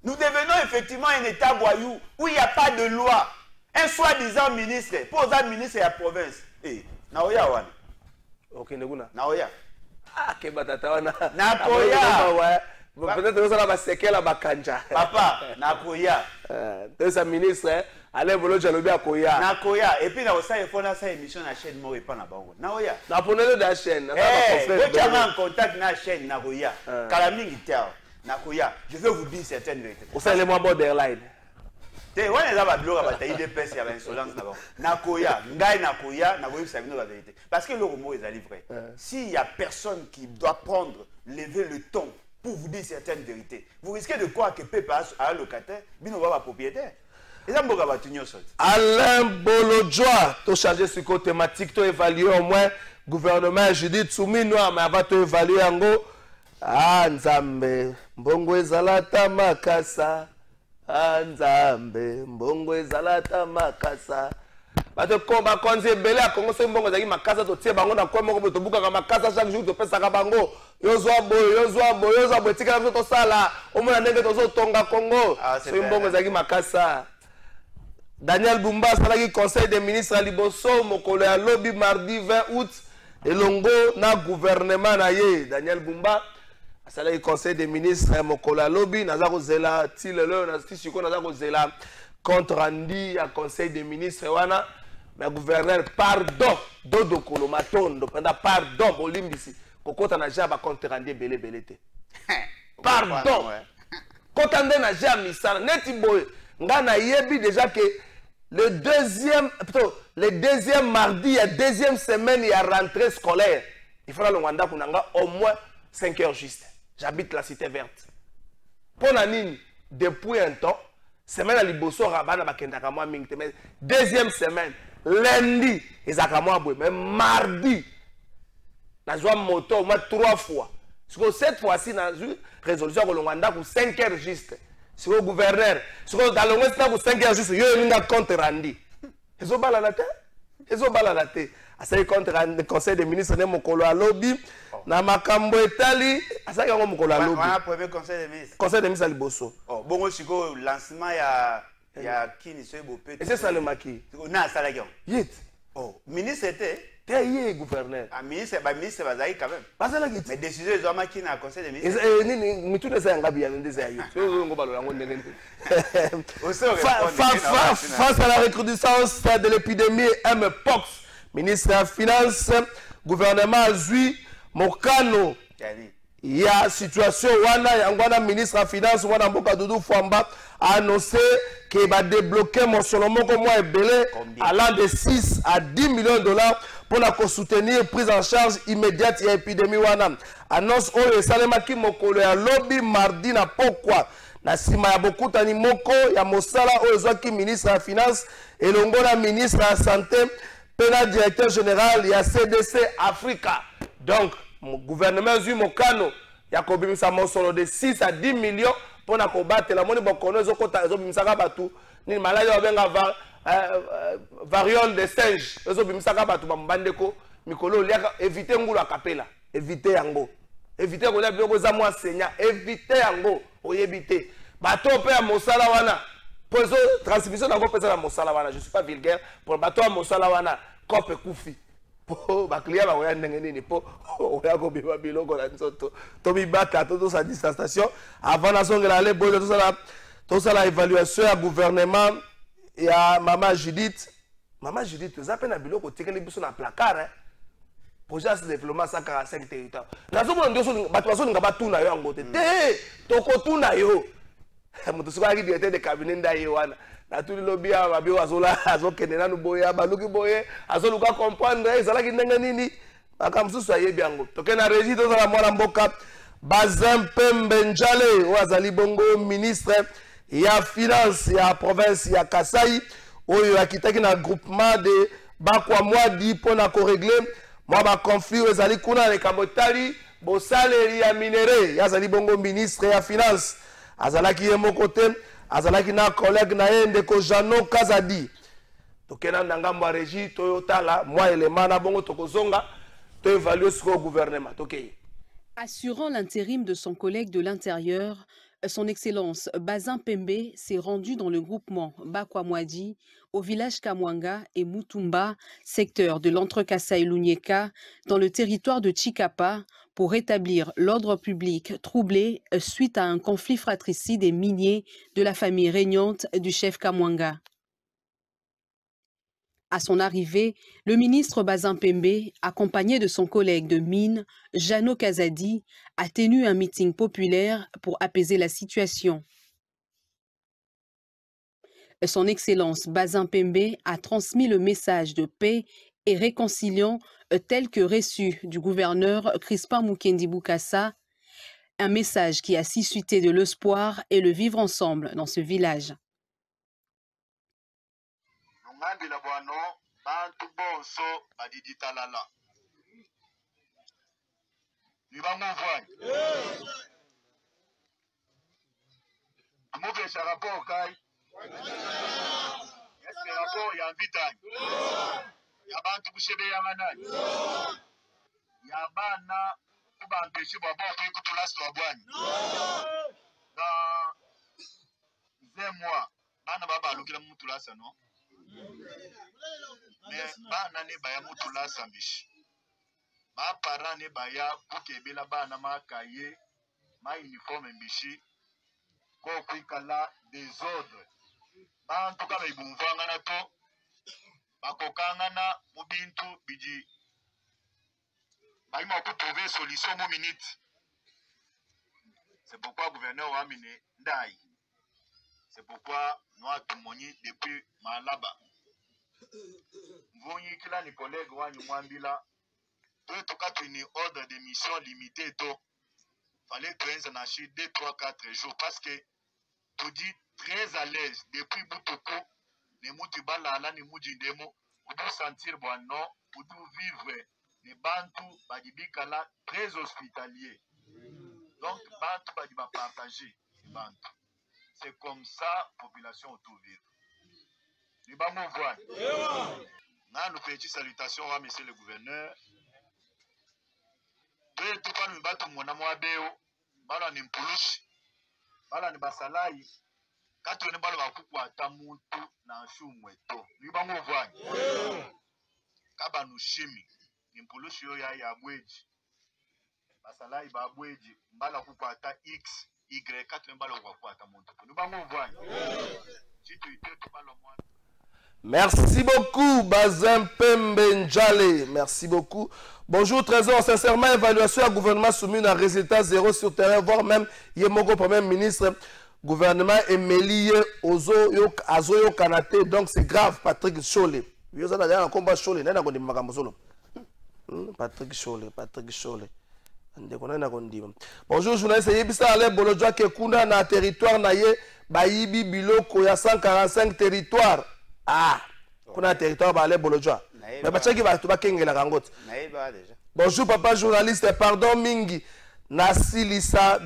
Speaker 8: Nous devenons effectivement un État voyou où il n'y a pas de loi. Un soi-disant ministre, pour un ministre de la province. Naoya wana.
Speaker 6: Ok, Neguna.
Speaker 8: Naoya.
Speaker 6: Ah, que batata wana.
Speaker 8: Nakoya.
Speaker 6: Peut-être que ça va séquer la bakanja.
Speaker 8: Papa, Nakoya.
Speaker 6: C'est un ministre, Alain Bolo Jalobi à Koya.
Speaker 8: Nakoya. Et puis, il faut faire une émission à la chaîne Mori Panabango. Naoya.
Speaker 6: Naponele de la chaîne.
Speaker 8: Vous avez en contact avec la chaîne Nakoya. Kalaming Tiao. Nakoya. Je vais vous dire certaines vérités.
Speaker 6: Vous savez, moi, borderline.
Speaker 8: Te wana za ba bloga ba taille de pèse ya ba insolence na ba. Nakoya, ngai nakoya, na boyi sabino la vérité. Parce que le mot est livré. S'il y a personne qui doit prendre, lever le ton pour vous dire certaines vérités, vous risquez de croire que Pepe a un locataire, bino va propriétaire. Et ça mboka ba tunyo sot.
Speaker 6: Alain Bolodjoa, to charger sur côté thématique, to évaluer au moins gouvernement Judith Soumino mais avant to évaluer ngo Nzambe mbongo ezalata makasa. Nzambe mbongo ezalata makasa bakonzi ebele ya Congo soki mbongo ezalaki makasa totie bango na kwa moko boye tobukaka makasa chaque jour topesaka bango yozwa boye etikala biso tosala omona ndenge tozotonga Congo soki mbongo ezalaki makasa. Daniel Bumba asalaki conseil des ministres à liboso mokolo ya lobi mardi 20 août elongo na gouvernement na ye. Daniel Bumba asalaki conseil des ministres mokolo ya lobi naza kozela ti lelo na siko naza kozela compte rendu à conseil des ministres wana mais gouverneur pardon dodo kolo matondo penda pardon bolimbisi kokota na jaba compte rendu belé te pardon kota nde na jaba misana neti boy ngana yebi déjà que le deuxième mardi ya deuxième semaine ya rentrée scolaire il faudra le Rwanda kunanga au moins 5 heures juste. J'habite la cité verte pour la nini depuis un temps semaine à liboso rabana bakendaka moi mingi mais deuxième semaine lundi ezaka moi boy mais mardi na joie moto au moins 3 fois parce que cette fois-ci na résolution ko Rwanda pour 5 heures juste. Si le gouverneur, si le dans l'ouest pour 5 heures juste, il y a un compte rendu. Ils ont baladé. Ils ont baladé. À ce compte rendu, le conseil des ministres de Mokolo à lobby, na makambo etali, à ça qu'il y a Mokolo à lobby.
Speaker 8: Voilà premier conseil des ministres.
Speaker 6: Conseil des ministres à Liboso.
Speaker 8: Oh, bon aussi go lancement il y a qui ne sait pas.
Speaker 6: Et c'est ça le maquis.
Speaker 8: Na ça la gueule.
Speaker 6: Yit.
Speaker 8: Oh, ministre était.
Speaker 6: T'es hier gouverneur.
Speaker 8: Ah ministre, bah ministre va zaï quand même.
Speaker 6: Pas ça la gueule.
Speaker 8: Mais décision ils ont marqué dans le conseil des ministres.
Speaker 6: Et ni tout ça ngabi ya ndeze ayo. Face à la recrudescence de l'épidémie Mpox, ministre des Finances, gouvernement azui mokano. Il y a situation wana yangwana ministre des Finances wana mboka Doudou Fwamba a annoncé qu'il va débloquer mon solomo comme moi belé allant de 6 à 10 millions de dollars pour la soutenir prise en charge immédiate de l'épidémie wana. Annonce oyo esalemaki mokolo ya lobby mardi na pokwa na sima ya bokutani moko ya mosala oyo ezwaki ministre ya finance elongo na ministre ya santé pe na directeur général ya CDC Africa. Donc gouvernement zui mokano ya kobimisa mosolo de 6 à 10 millions pour na kobatela moni bokono ezokota ezobimisaka batu ni maladie obenga variole de singe ezobimisaka batu bambandeko mikolo liaka éviter ngulu akapela éviter yango éviter kolia biloko za mwa senya éviter yango oyebite bato pe ya mosala wana pozo transmission na kopesa na mosala wana je suis pas vulgaire pour bato ya mosala wana kope kufi po ba client ba oya ndenge nini po oya ko biba biloko na nzoto to bibata to sa distanciation avant na songela le bozo to sala évaluation ya gouvernement ya Mama Judith za na biloko tikeli biso na placard hein projet de développement 145 territoires nazomona ndoso bato bazolinga batuna yo yango te tokotuna yo moto soki directeur de cabinet ndaye wana na tuli lobi ya babi azokende nanu boye baluki boye azoluka comprendre ezalaki ndenge nini makambo susu ayebi yango toke na régie tozala mwana mboka Bazin Pembe Njale oyo azali bongo ministre ya finance ya province ya Kasai oyo akitaki na groupement de bakwa mwadi mpona koregle mwa baconflit ezali kuna na likambo etali bosaleri ya minere yazali bongo ministre ya finance azalaki ye moko te azalaki na collègue na ye ndeko Jano Kazadi tokena na ngambo ya régie toyotala mwa elema na bongo tokozonga toévalue sur le gouvernement tokeye.
Speaker 9: Assurant l'intérim de son collègue de l'Intérieur, son Excellence Bazin Pembe s'est rendu dans le groupement Bakwamwadi au village Kamwanga et Mutumba, secteur de l'Entre-Kasai-Lunyeka, dans le territoire de Chikapa, pour rétablir l'ordre public troublé suite à un conflit fratricide et minier de la famille régnante du chef Kamwanga. À son arrivée, le ministre Bazin Pembe, accompagné de son collègue de mine, Jano Kazadi, a tenu un meeting populaire pour apaiser la situation. Son Excellence Bazin Pembe a transmis le message de paix et réconciliant tel que reçu du gouverneur Crispin Mukendi Bukasa, un message qui a suscité de l'espoir et le vivre ensemble dans ce village.
Speaker 10: Ngandila bwano bantu bonso badidi talala ibamuvanye amugesha rapport kai est-ce que rapport ya mvitani ya bantu kushebe ya manani ya bana kubampeshe bwa bwa kutulasi wa bwanyi na zemwa bana baba alukila mutulasa no me bana ne baya mutulasa mbishi ma para ne baya kukebela bana makaye ma uniforme mbishi ko kwikala desordre bantu kaba ibumvangana to bakokangana mu bintu biji baima ko trouver solution mo minute. C'est pourquoi gouverneur wa mine ndai. C'est pourquoi nous atumoni depuis malaba. Mvonyi kila ni collègue wa nyumwambila to ka tuni ordre de mission limité to fallait que na chi 2 3 4 jours parce que tu dis très à l'aise depuis Boutoko ne mutu balala ni mujindemo ou sentir bon non ou vivre les bantu badibikala très hospitalier. Donc bantu badiba partager bantu. C'est comme ça population autour vivre. Les bamou voient. Na nous petite salutation à monsieur le gouverneur. Pe tout pas nous batu mona mo abeo bala ni mpulushi bala ni basalai kato ne bala bakuku atamutu na shumweto. Les bamou voient. Kaba nous shimi impulushi yo ya bweji basalai ba bweji mbala kukwata x y katu mbala kukwata muntu ni bango vwanya chitu itetu balo mwana.
Speaker 6: Merci beaucoup, Bazin Pembe Njale. Merci beaucoup. Bonjour, Trésor. Sincèrement, évaluation à gouvernement soumis à résultat zéro sur terrain, voire même Yemoko, Premier ministre, gouvernement Emeli Ozo Azoyo Kanate. Donc, c'est grave, Patrick Cholé. Patrick Cholé. Bonjour, journaliste. Yebisa Ale Bolodja Kekunda na territoire na ye Bayibi Biloko ya 145 territoire. Ah, kuna territoire ba Ale Bolodja. Mais bachaki ba tuba kengela kangote. Bonjour papa journaliste, pardon mingi. Na silisa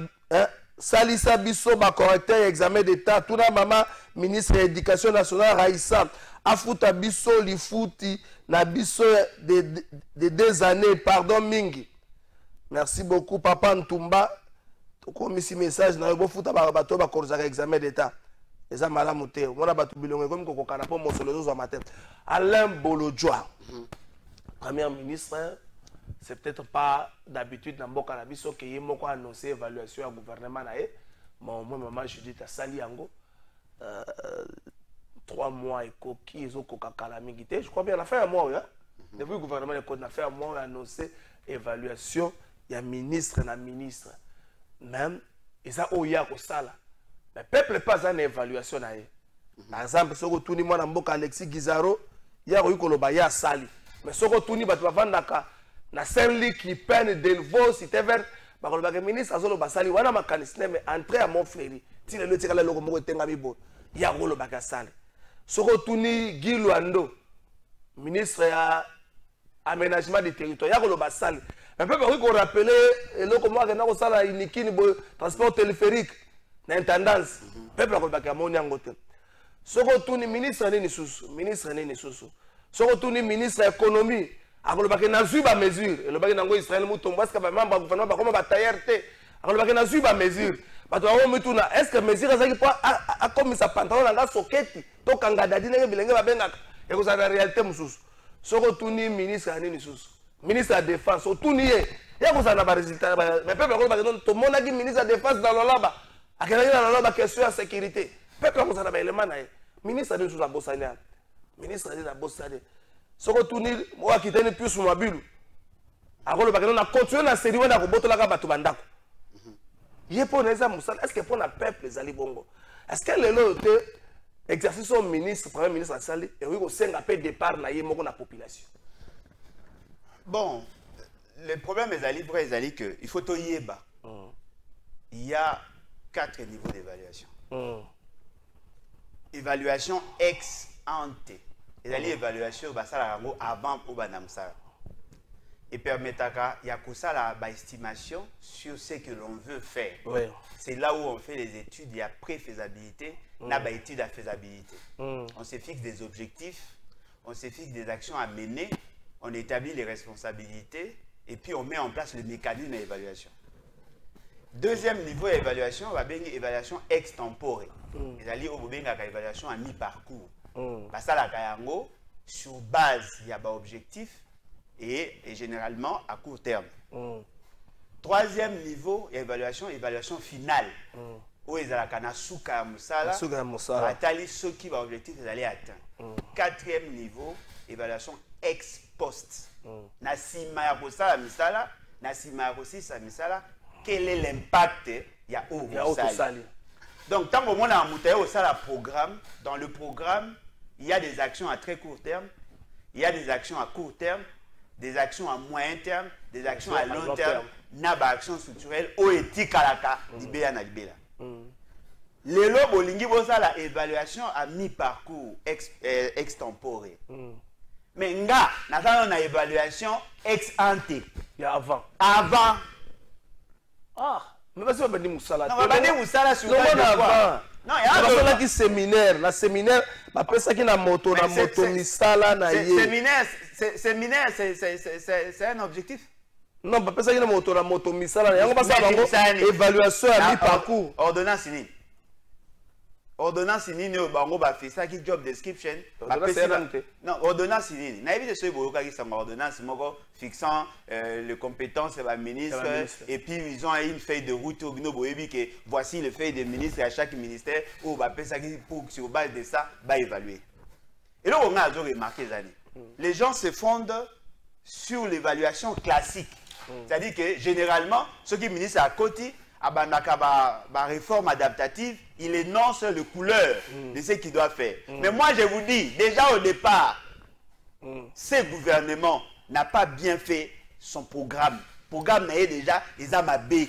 Speaker 6: salisa biso ba correcteur examen d'état. Tuna mama ministre de l'éducation nationale Raissa afuta biso lifuti na biso de 2 années, pardon mingi. Merci beaucoup papa Ntumba. Toko misi message na bo futa ba bato ba correcteur examen d'état. Eza malamu te. Mona batu bilongo comme ko kana po mosolo zo matin. Alain Bolodjoa. Premier ministre, c'est peut-être pas d'habitude dans Mboka na biso que yemoko annoncer évaluation à gouvernement na e. Moi maman Judith Sali yango 3 mois et coquille ils ont coca calamité. Je crois bien la fin à mois hein. Depuis le gouvernement le code na fait à mois annoncer évaluation ya ministre na ministre. Même ils a oya ko sala. Le peuple pas en évaluation na e. Par exemple soko tuni mwana Mboka Alexis Gizaro ya ko yikoloba ya sali. Mais soko tuni batu bavandaka na Saint-Luc qui peine Delvaux cité vert bakoloba ke ministre azolo basali wana makanisne mais entrer à Montfleury ti le tikala loko moko tenga bibo ya koloba ka sali. Soko tuni Guy Luando ministre ya aménagement du territoire ya koloba sali. Mais peuple oui qu'on rappeler loko moko na ko sala inikini bo transport téléphérique na intendance peuple koloba ka moni angote. Soko tuni ministre nini susu soko tuni ministre économie akolobaki na zui ba mesure elobaki nango Israël mutombo parce que ba membre gouvernement ba koma ba tailleur te akolobaki na zui ba mesure bato ba mituna est-ce que mesure azaki po a comme sa pantalon nga soketi to kanga dadi ndenge bilenge ba bengaka ekoza na réalité mususu soko tuni ministre nini susu ministre de défense otuni ye ya koza na ba résultat mais peuple akolobaki non to monaki ministre de défense dans l'olaba akelaki na l'olaba question ya sécurité peuple akoza na ba élément na ye ministre de susu abosania ministre de la bossade soko tuni mo akiteni plus mabilu akolo bakeno na continuer na série wana ko botola ka batu bandako yepo na eza musala est-ce que pour na peuple ezali bongo est-ce que lelo te exercice au ministre premier ministre asali et oui ko senga pe départ na ye moko na population.
Speaker 8: Bon, le problème ezali vrai ezali que il faut to yeba il y a 4 niveaux d'évaluation. Évaluation ex ante. Et l'évaluation va ça avant pour banamsa. et permettra il y a que ça la estimation sur ce que l'on veut faire.
Speaker 6: Ouais.
Speaker 8: C'est là où on fait les études, il y a pré-faisabilité, la étude à faisabilité. On se fixe des objectifs, on se fixe des actions à mener, on établit les responsabilités et puis on met en place le mécanisme d'évaluation. Deuxième niveau d'évaluation, on va bien évaluation extemporée. C'est-à-dire on va bien évaluation à mi-parcours. Ça la kayango sur base il y a un objectif et généralement à court terme. Troisième niveau évaluation finale. Où ils ont un souka musala, atali ceux qui va objectif ils allaient atteindre. Quatrième niveau évaluation ex post. Na sima ya kosala misala, na sima ya kosisa misala, quel est l'impact il y a au sali. Donc tant que on a monté au sala programme, dans le programme il y a des actions à très court terme, il y a des actions à court terme, des actions à moyen terme, des actions à long terme, naba action structurelle au éthique à la libéa na libéla. Les lobes bolingi bosa la évaluation à mi-parcours extemporé. Mais nga na na évaluation ex ante.
Speaker 6: Il y a avant.
Speaker 8: Avant.
Speaker 6: Ah, mais parce que on va dire musala.
Speaker 8: Non, on va dire musala sur
Speaker 6: avant.
Speaker 8: Non, il y a
Speaker 6: parce que séminaire, la séminaire, après ça qui na moto misala na
Speaker 8: yé. Séminaire, c'est un objectif.
Speaker 6: Non, après ça qui na moto misala, yango pas ça évaluation à mi-parcours.
Speaker 8: Ordonnance ni. Ordonnance ni bango ba fait ça qui job description. Non, ordonnance ni. Na évite ce boyoka qui sont ordonnance moko fixant les compétences de la ministre et puis ils ont une feuille de route au gno boyebi que voici les feuilles des ministres à chaque ministère où ba fait ça qui pour sur base de ça va évaluer. Et là on a remarqué ça. Les gens se fondent sur l'évaluation classique. C'est-à-dire que généralement ceux qui ministres à côté Abandaka réforme adaptative, il énonce le couleur de ce qu'il doit faire. Mais moi, je vous dis, déjà au départ, ce gouvernement n'a pas bien fait son programme. Le programme est déjà les amabé.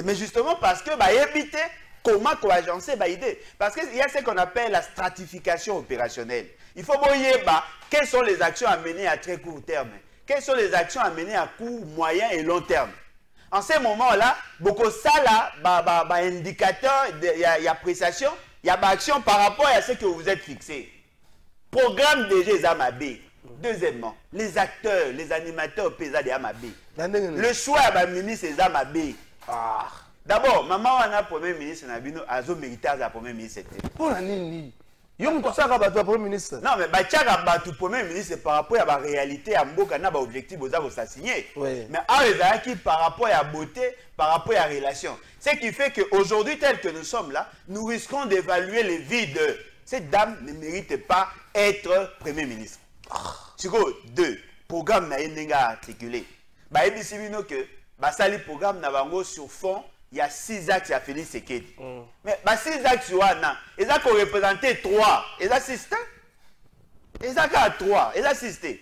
Speaker 8: Mais justement parce que éviter comment coagencer idée. Parce qu'il y a ce qu'on appelle la stratification opérationnelle. Il faut voir quelles sont les actions à mener à très court terme. Quelles sont les actions à mener à court, moyen et long terme. En ce moment-là, beaucoup ça là, indicateur, il y a appréciation, il y a action par rapport à ce que vous êtes fixé. Programme déjà les Amabé. Deuxièmement, les acteurs, les animateurs PESA des Amabé. Le choix de ministre des Amabé. D'abord, maman a premier ministre Nabino, Azo méritage à premier ministre.
Speaker 6: Pour la nini. Yom ko saka bato premier ministre.
Speaker 8: Non mais bachaka bato premier ministre par rapport à la réalité à mboka na ba objectif boza ko signer. Mais à qui par rapport à la beauté, par rapport à la relation. Ce qui fait que aujourd'hui tel que nous sommes là, nous risquons d'évaluer les vies de cette dame ne mérite pas être premier ministre. Siko 2, programme na yenga articulé. Ba ebisi bino que ba sali programme na bango sur fond. Il y a 6 axes à Félix Sekedi. Mais 6 axes, ils ont représenté 3. Ils assistent. Ils ont 3. Ils assistent.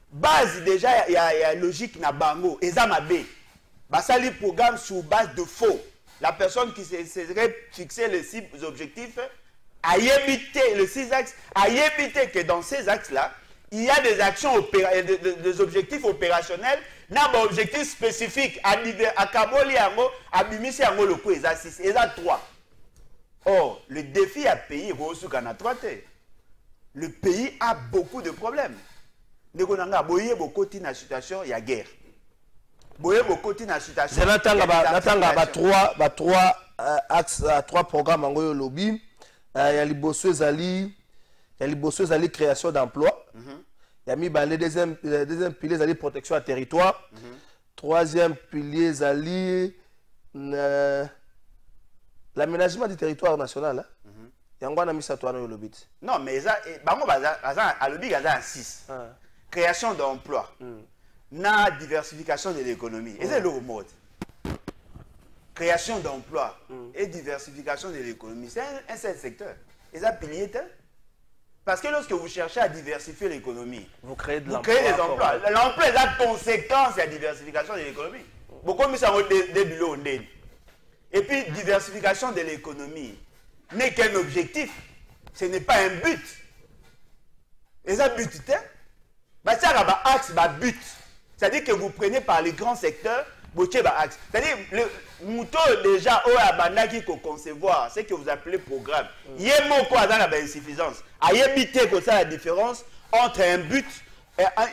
Speaker 8: Base, déjà, il y a logique na bango. Ils ont mabé. Ça, le programme sur base de faux. La personne qui serait fixé les 6 objectifs a évité les 6 axes, a évité que dans ces axes-là, il y a des actions, des objectifs opérationnels, n'a pas objectif spécifique. À Kaboli, à Bimisi, à Moloko, ils ont 6, ils ont 3. Or, le défi à payer, le pays a beaucoup de problèmes. Il y a beaucoup de situations, il y a guerre. Il y a beaucoup de situations.
Speaker 6: Il y a 3 axes, 3 programmes en lobby. Il y a les bosses ali. Il y a les bosses ali création d'emplois. Il y a mis le deuxième pilier ali protection à territoire. Troisième pilier ali l'aménagement du territoire national. Il y a un mis à toi dans le lobby.
Speaker 8: Non, mais ça, à lobby, il y a 6. Création d'emplois. Na diversification de l'économie. Et c'est le mode. Création d'emplois et diversification de l'économie. C'est un seul secteur. Et ça, pilier. Parce que lorsque vous cherchez à diversifier l'économie,
Speaker 6: vous créez des
Speaker 8: emplois. L'emploi est la conséquence de la diversification de l'économie. Beaucoup mis ça des bulots. Et puis, diversification de l'économie n'est qu'un objectif. Ce n'est pas un but. Et ça, but, ça, axe, but. C'est-à-dire que vous prenez par les grands secteurs, c'est-à-dire, le mouton déjà, au abandaki qu'on concevoir, c'est que vous appelez programme. Il y a mon quoi dans la insuffisance. Il y a la différence entre un but,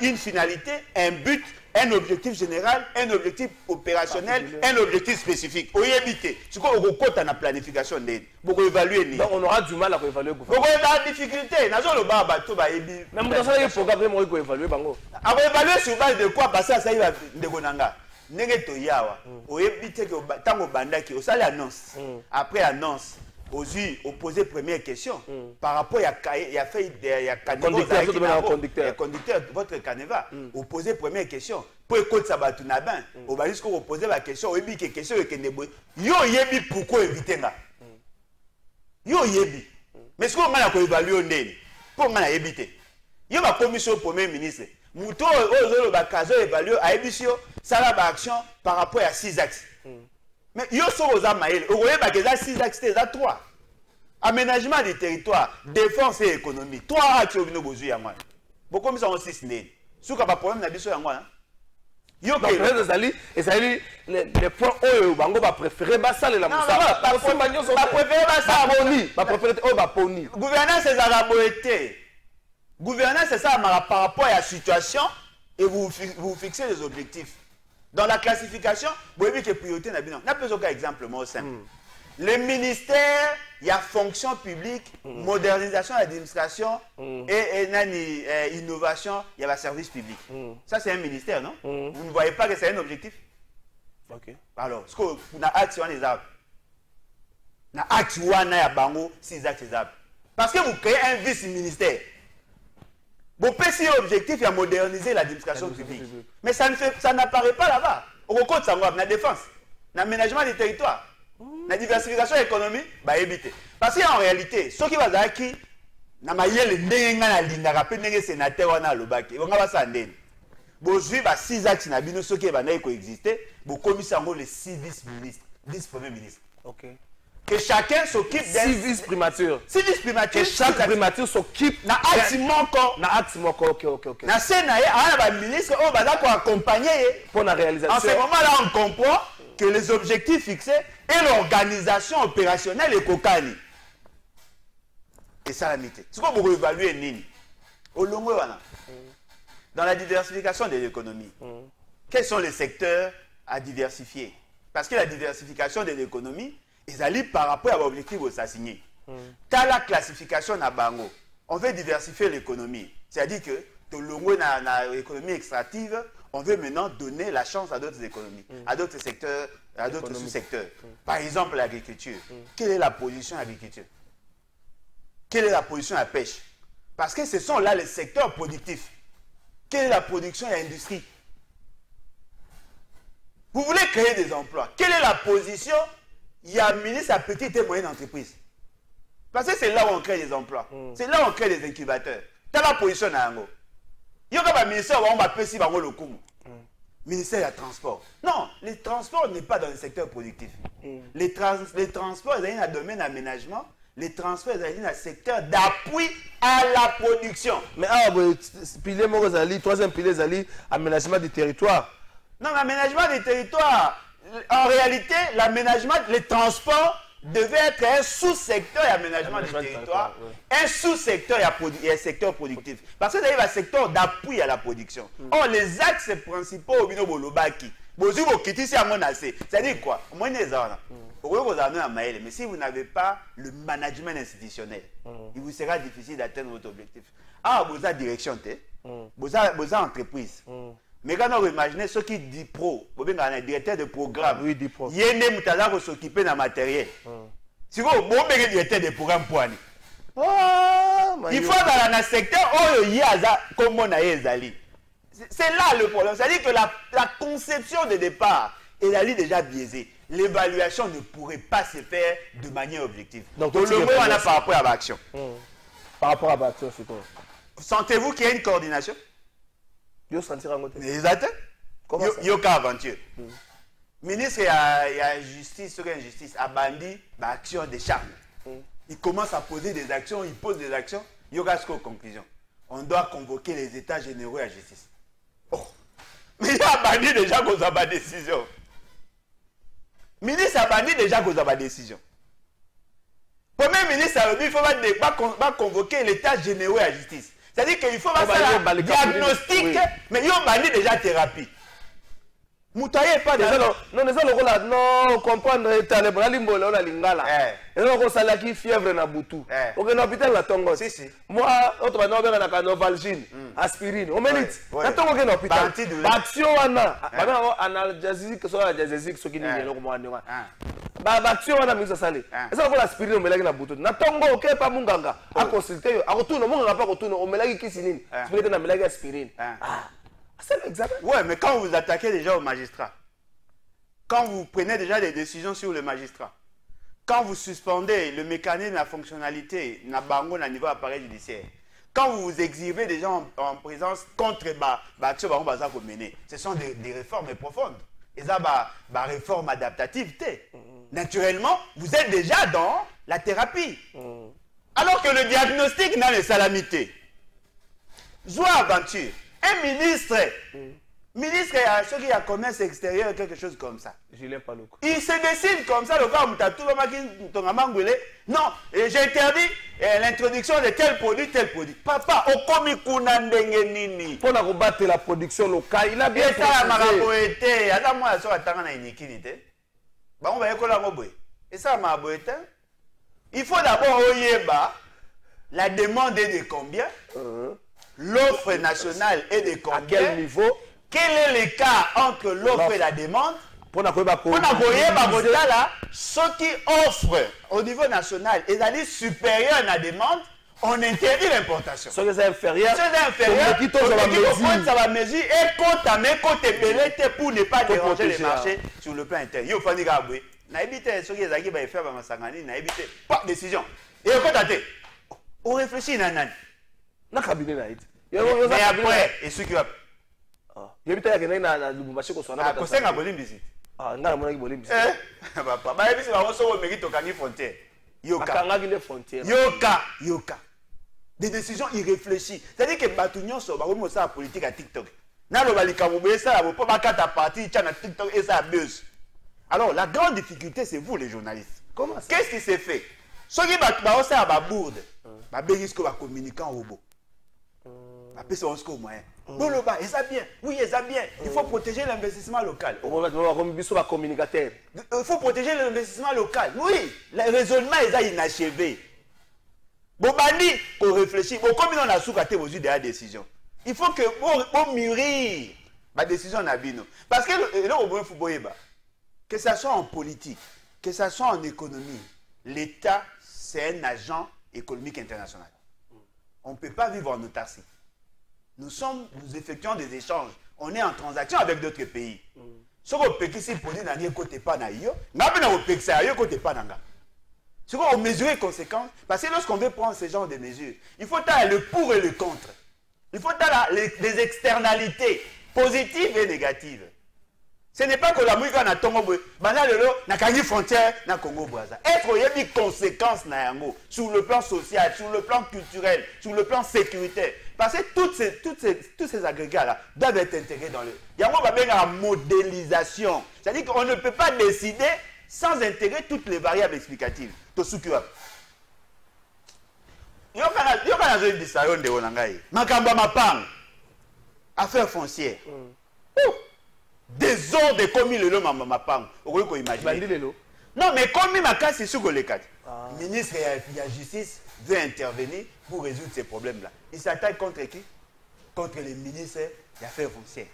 Speaker 8: une finalité, un but, un objectif général, un objectif opérationnel, un objectif spécifique. Vous évitez. C'est quoi vous compte dans la planification d'aide. Vous évaluer.
Speaker 6: Donc on aura du mal à évaluer.
Speaker 8: Vous avez la difficulté. Même
Speaker 6: dans ce programme, on va évaluer.
Speaker 8: On va évaluer sur base de quoi passer à ça, il va de Nenge to yawa, o éviter que tango bandaki, o sali annonce. Après annonce, aussi opposer première question par rapport à conducteur votre caneva, opposer première question. Pour écouter ça batu na ben, o va jusqu'au poser la question, o ébi que question et que nebo. Yo yebi pourquoi éviter nga. Yo yebi. Mais ce qu'on a ko évaluer ndeni, pour nga éviter. Yo ma commission premier ministre. Mouton aux bakazo évalue à émission ça la action par rapport à 6 axes. Mais yo so aux amaïl, vous voyez que ça 6 axes c'est 3. Aménagement des territoires, défense et économie. 3 axes au besoin ya moi. Beaucoup mis en 6 né. Sous ka pas problème na biso ya moi. Yo que les points où bango va préférer basale la moussa. Pas préférer basale pas préférer oh ba poni. Gouvernance c'est araboité. Gouvernance, c'est ça par rapport à la situation et vous fixez les objectifs. Dans la classification, vous voyez que les priorités n'a pas aucun exemple moins simple. Le ministère, il y a fonction publique, modernisation de l'administration et innovation, il y a le service public. Ça, c'est un ministère, non? Vous ne voyez pas que c'est un objectif? Ok. Alors, ce qu'on a acte sur les arbres. On a acte sur les arbres, 6 actes arbres. Parce que vous créez un vice-ministère. Bon, petit objectif est à moderniser l'administration publique. Mais ça n'apparaît pas là-bas. Au compte, ça va la défense, l'aménagement des territoires, la diversification économique, bah éviter. Parce qu'en réalité, ceux qui vont dire qui n'a pas eu le sénateur ou le bac, ils vont pas ça ndé. Bon, je vais 6 axes na bino ceux qui vont coexister. Bon, commissaire les 6 vice-ministres, 10 premiers ministres. Ok. Que chacun s'occupe d'un
Speaker 6: 6 vice-primatures.
Speaker 8: 6 vice-primatures.
Speaker 6: Que chaque primature s'occupe
Speaker 8: na acte
Speaker 6: ok.
Speaker 8: Na Sénat, il y a un ministre qui va accompagner
Speaker 6: pour la réalisation.
Speaker 8: En ce moment-là, on comprend que les objectifs fixés et l'organisation opérationnelle est cocani. Et ça la mité. C'est quoi pour évaluer Nini? Au long dans la diversification de l'économie, quels sont les secteurs à diversifier? Parce que la diversification de l'économie, ils allaient par rapport à l'objectif de s'assigner. Dans la classification à Bango, on veut diversifier l'économie. C'est-à-dire que dans l'économie extractive, on veut maintenant donner la chance à d'autres économies, à d'autres secteurs, à d'autres sous-secteurs. Par exemple, l'agriculture. Quelle est la position de l'agriculture? Quelle est la position de la pêche? Parce que ce sont là les secteurs productifs. Quelle est la production et l'industrie? Vous voulez créer des emplois. Quelle est la position? Il y a un ministre à petite et moyenne entreprise. Parce que c'est là où on crée des emplois. C'est là où on crée des incubateurs. Dans la position à Ango. Il y a un ministère où on va passer par le coup. Ministère du transport. Non, les transports n'est pas dans le secteur productif. Les transports, ils ont un domaine d'aménagement. Les transports, ils ont un secteur d'appui à la production.
Speaker 6: Mais pilier Morozali, troisième pilier Zali, aménagement du territoire.
Speaker 8: Non, l'aménagement des territoires, en réalité, l'aménagement, les transports devait être un sous-secteur d'aménagement du territoire, un sous-secteur et un secteur productif. Parce que c'est un secteur d'appui à la production. Or, les axes principaux au Bino Bolobaki, c'est-à-dire quoi? Mais si vous n'avez pas le management institutionnel, il vous sera difficile d'atteindre votre objectif. Ah, vous avez direction, vous avez entreprise. Mais quand on imagine ceux qui disent pro, vous avez un directeur de programme, il y a des gens qui s'occupent de matériel. Si vous avez un directeur de programme, il faut dans le secteur où il y a comme on a Ezali. C'est là le problème. C'est-à-dire que la conception de départ est déjà biaisée. L'évaluation ne pourrait pas se faire de manière objective. Donc le mot on a par rapport à l'action.
Speaker 6: Par rapport à l'action, c'est quoi?
Speaker 8: Sentez-vous qu'il y a une coordination? Exactement. Il y a une aventure. Ministre il y a justice, a bandit, action des charmes. Il commence à poser des actions, il pose des actions. Il y a une conclusion. On doit convoquer les états généraux à la justice. Oh. Mais il y ministre a banni déjà qu'on a ma décision. Ministre a banni déjà qu'on a ma décision. Premier ministre a dit qu'il faut convoquer l'état général à la justice. C'est-à-dire qu'il faut faire un diagnostic, mais il y a déjà thérapie. Moutaye pas déjà.
Speaker 6: Non, non, comprendre l'état, le bras limbo, la lingala. Et non, on s'allait qui fièvre na boutou. Ok, non, hôpital la tongo.
Speaker 8: Si, si.
Speaker 6: Moi, autre part, on a Novalgine, aspirine. On mérite. La tongo qui est hôpital. Action, on a. Analgésique, que soit analgésique, ce qui n'est pas le action, on a mis ça salé. Et ça, on a aspirine, on met la boutou. Na tongo, ok, pas mon ganga. À consulter, à retourner, on n'a pas retourner, on met la qui s'inine. Tu peux mettre la aspirine. C'est l'examen.
Speaker 8: Ouais, mais quand vous attaquez déjà au magistrat, quand vous prenez déjà des décisions sur le magistrat, quand vous suspendez le mécanisme, la fonctionnalité, na bango na niveau appareil judiciaire, quand vous vous exhibez déjà en présence contre l'action que vous menez, ce sont des réformes profondes. Et ça, réforme adaptative. Naturellement, vous êtes déjà dans la thérapie. Alors que le diagnostic n'a les salamités. Joie aventure. Un ministre, ministre à ceux qui a commerce extérieur, quelque chose comme ça. Il se décide comme ça, le gars, non, j'interdis l'introduction de tel produit, tel produit. Papa, au komikuna ndenge nini.
Speaker 6: Pour combattre la production locale, il a bien fait.
Speaker 8: Il faut d'abord la demande est de combien? L'offre nationale est de combien?
Speaker 6: À quel niveau?
Speaker 8: Quel est l'écart entre l'offre et la demande?
Speaker 6: Pour
Speaker 8: ceux qui offrent au niveau national et d'aller supérieur à la demande, on interdit l'importation.
Speaker 6: Ceux qui sont inférieurs,
Speaker 8: qui ça va mesure et compte côté belé pour ne pas déranger les marchés sur le plan interne. Il faut dire que ceux qui ont fait pas de décision. Et on réfléchit nanani.
Speaker 6: Na cabinet na iti.
Speaker 8: Mais après, et ceux qui va.
Speaker 6: Yebita ya kena na Lubumbashi ko sona.
Speaker 8: Ah, ko senga bolimbisi.
Speaker 6: Ah, ngala mona ki bolimbisi.
Speaker 8: Papa, ba yebisi ba so mérite to kangi frontière. Yoka.
Speaker 6: Akanga ki les frontières.
Speaker 8: Yoka. Des décisions irréfléchies. C'est-à-dire que Batunion so ba ko ça politique à TikTok. Na lo balika mobé ça ba pas kata parti tcha na TikTok et ça buzz. Alors, la grande difficulté c'est vous les journalistes.
Speaker 6: Comment ça?
Speaker 8: Qu'est-ce qui s'est fait? Ceux qui ba ça ba bourde. Ba bérisco ba communicant robot. Après, c'est un moyen. Non, le bas, et ça bien. Oui, et ça bien. Il faut protéger l'investissement local.
Speaker 6: Il
Speaker 8: faut protéger l'investissement local. Oui, le raisonnement est inachevé. Bon, bandi, pour réfléchir, bon, comme on a sous-caté vos idées de la décision, il faut que pour mûrir la décision Nabino. Parce que que ce soit en politique, que ce soit en économie, l'État, c'est un agent économique international. On ne peut pas vivre en autarcie. Nous effectuons des échanges. On est en transaction avec d'autres pays. Ce qu'on peut ici pour dire côté pas naïo, on peut que côté pas nanga. Ce qu'on mesure les conséquences, parce que lorsqu'on veut prendre ce genre de mesures, il faut avoir le pour et le contre. Il faut avoir les externalités positives et négatives. Ce n'est pas que la mouille na tongo na kangi frontière na Congo Brazza. Est-ce qu'il y a des conséquences na yango sur le plan social, sur le plan culturel, sur le plan sécuritaire? Parce que tous ces agrégats là doivent être intégrés dans le. Yango va bien la modélisation. C'est-à-dire qu'on ne peut pas décider sans intégrer toutes les variables explicatives. Tosukiwa. Yo kana zo di sayo nde onangai. Makamba mapang. Affaires foncières. Des ordres commis le nom à ma part. Vous pouvez imaginer. Non, mais comme ma casse, c'est sur le cas. Le ministre de la Justice veut intervenir pour résoudre ces problèmes-là. Il s'attaque contre qui? Contre les ministres des Affaires foncières.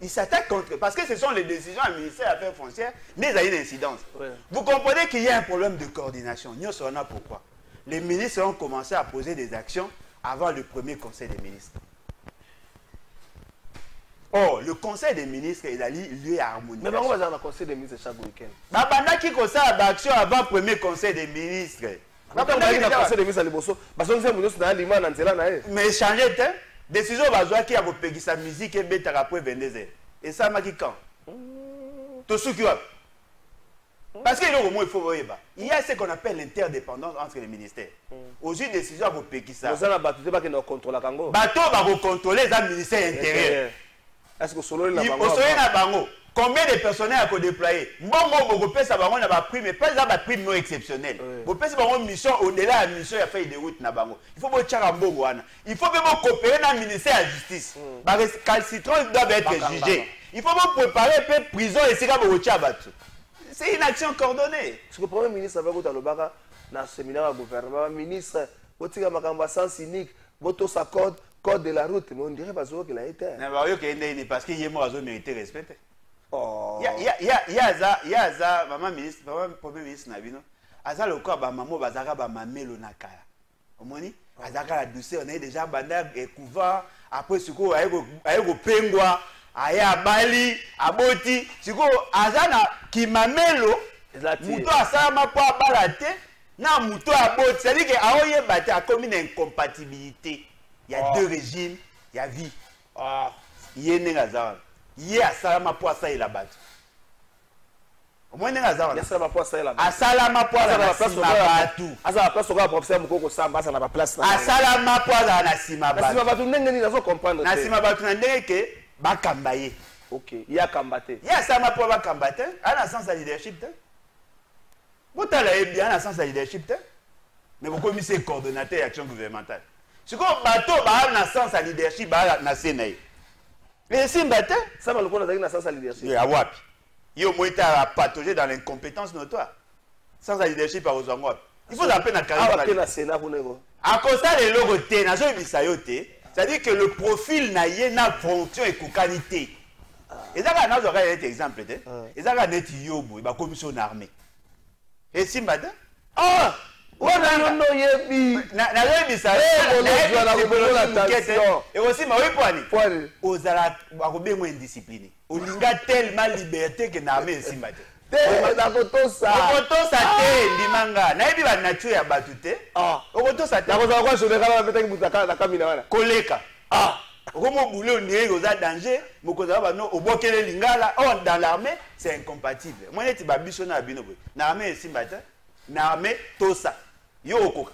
Speaker 8: Il s'attaque contre. Parce que ce sont les décisions du ministère des Affaires foncières, mais il y a une incidence. Ouais. Vous comprenez qu'il y a un problème de coordination. Nous savons pourquoi. Les ministres ont commencé à poser des actions avant le premier conseil des ministres. Oh, le conseil des ministres, il a lieu à harmoniser.
Speaker 6: Mais pourquoi on va dans le conseil des ministres chaque week-end?
Speaker 8: Pendant qu'il conseille d'action avant le premier conseil des ministres.
Speaker 6: Mais conseil des ministres,
Speaker 8: mais changer de temps, décision va qui a repéré sa musique et bête après 22h. Et ça m'a dit quand? Tout ce qui va. Parce qu'il y a ce qu'on appelle l'interdépendance entre les ministères. Aujourd'hui, décision va repérer ça.
Speaker 6: Vous avez contrôler le Congo.
Speaker 8: Bateau va contrôler les ministères intérieurs.
Speaker 6: est-ce que solo na bango
Speaker 8: osolo na bango combien de personnels à déployer mbongo boko pesa bango na ba prime mais pas ça ba prime non exceptionnel bo pesa bango mission au-delà de mission ya feuille de route na bango il faut bo tchaka mbongo wana il faut même coopérer na ministère de la justice ba calcitrant doit être jugé il faut même préparer peu prison et c'est comme c'est une action coordonnée
Speaker 6: parce que le premier ministre avait goûté le baka dans le séminaire du gouvernement ministre botika makamba sens unique voto sa code de la route mais on dirait pas qu'il a été
Speaker 8: na ba yo que parce que yemo azo mériter respect. Ya za maman ministre, maman premier ministre Nabino. Aza le corps ba maman bazaka ba mamelo na kaya. Omoni? Azaka la douceur on est déjà banda et couvent après siko ayeko pengwa aya bali aboti siko azana ki mamelo muto asama po abalate na muto aboti c'est-à-dire que aoye bate a comme une incompatibilité. Il y a deux régimes, il y a vie. Yene ngazana. Yé asalama po asala la bato. Omwene ngazana.
Speaker 6: Asalama po asala la bato.
Speaker 8: Asalama po asala la place bato.
Speaker 6: Asala place ko professeur Mukoko Samba asala na place na.
Speaker 8: Asalama po asala na sima bato.
Speaker 6: Na sima bato ndenge ni nazo comprendre.
Speaker 8: Na sima bato na ndenge ke bakamba ye.
Speaker 6: OK, ya kambate.
Speaker 8: Ya asalama po bakambate, ana sens de leadership te. Botala e bien na sens de leadership te. Mais vous commissaire coordonnateur d'action gouvernementale. Ce qu'on bateau ba na sens de leadership ba na Sénat. Mais si mbate,
Speaker 6: ça va le connaître dans sens leadership.
Speaker 8: Ya wapi. Yo moita patauger dans l'incompétence notoire. Sans leadership par aux angwa. Il faut appeler na carrière.
Speaker 6: Ah, na Sénat pour nego.
Speaker 8: À cause de logoté, na zo bisayoté, c'est-à-dire que le profil na yé na fonction et qualité. Et ça va na zo un exemple té. Et ça va net yobo, ba commission d'armée. Et si mbate? Ah!
Speaker 6: Wana yono yebi
Speaker 8: na yebi sa et aussi ma oui poani ozala bakobengo indiscipliné olinga tellement liberté que na armée simba te
Speaker 6: na kotosa
Speaker 8: te ndimanga na yebi ba nature ya batu te okotosa te
Speaker 6: na kozala kwa général ba petaki mutaka na kamina wana
Speaker 8: koleka okomo boulot ndenge oza danger mokozala bano obokele lingala dans l'armée c'est incompatible moi neti ba biso na bino na armée simba te na armée tosa yo okoka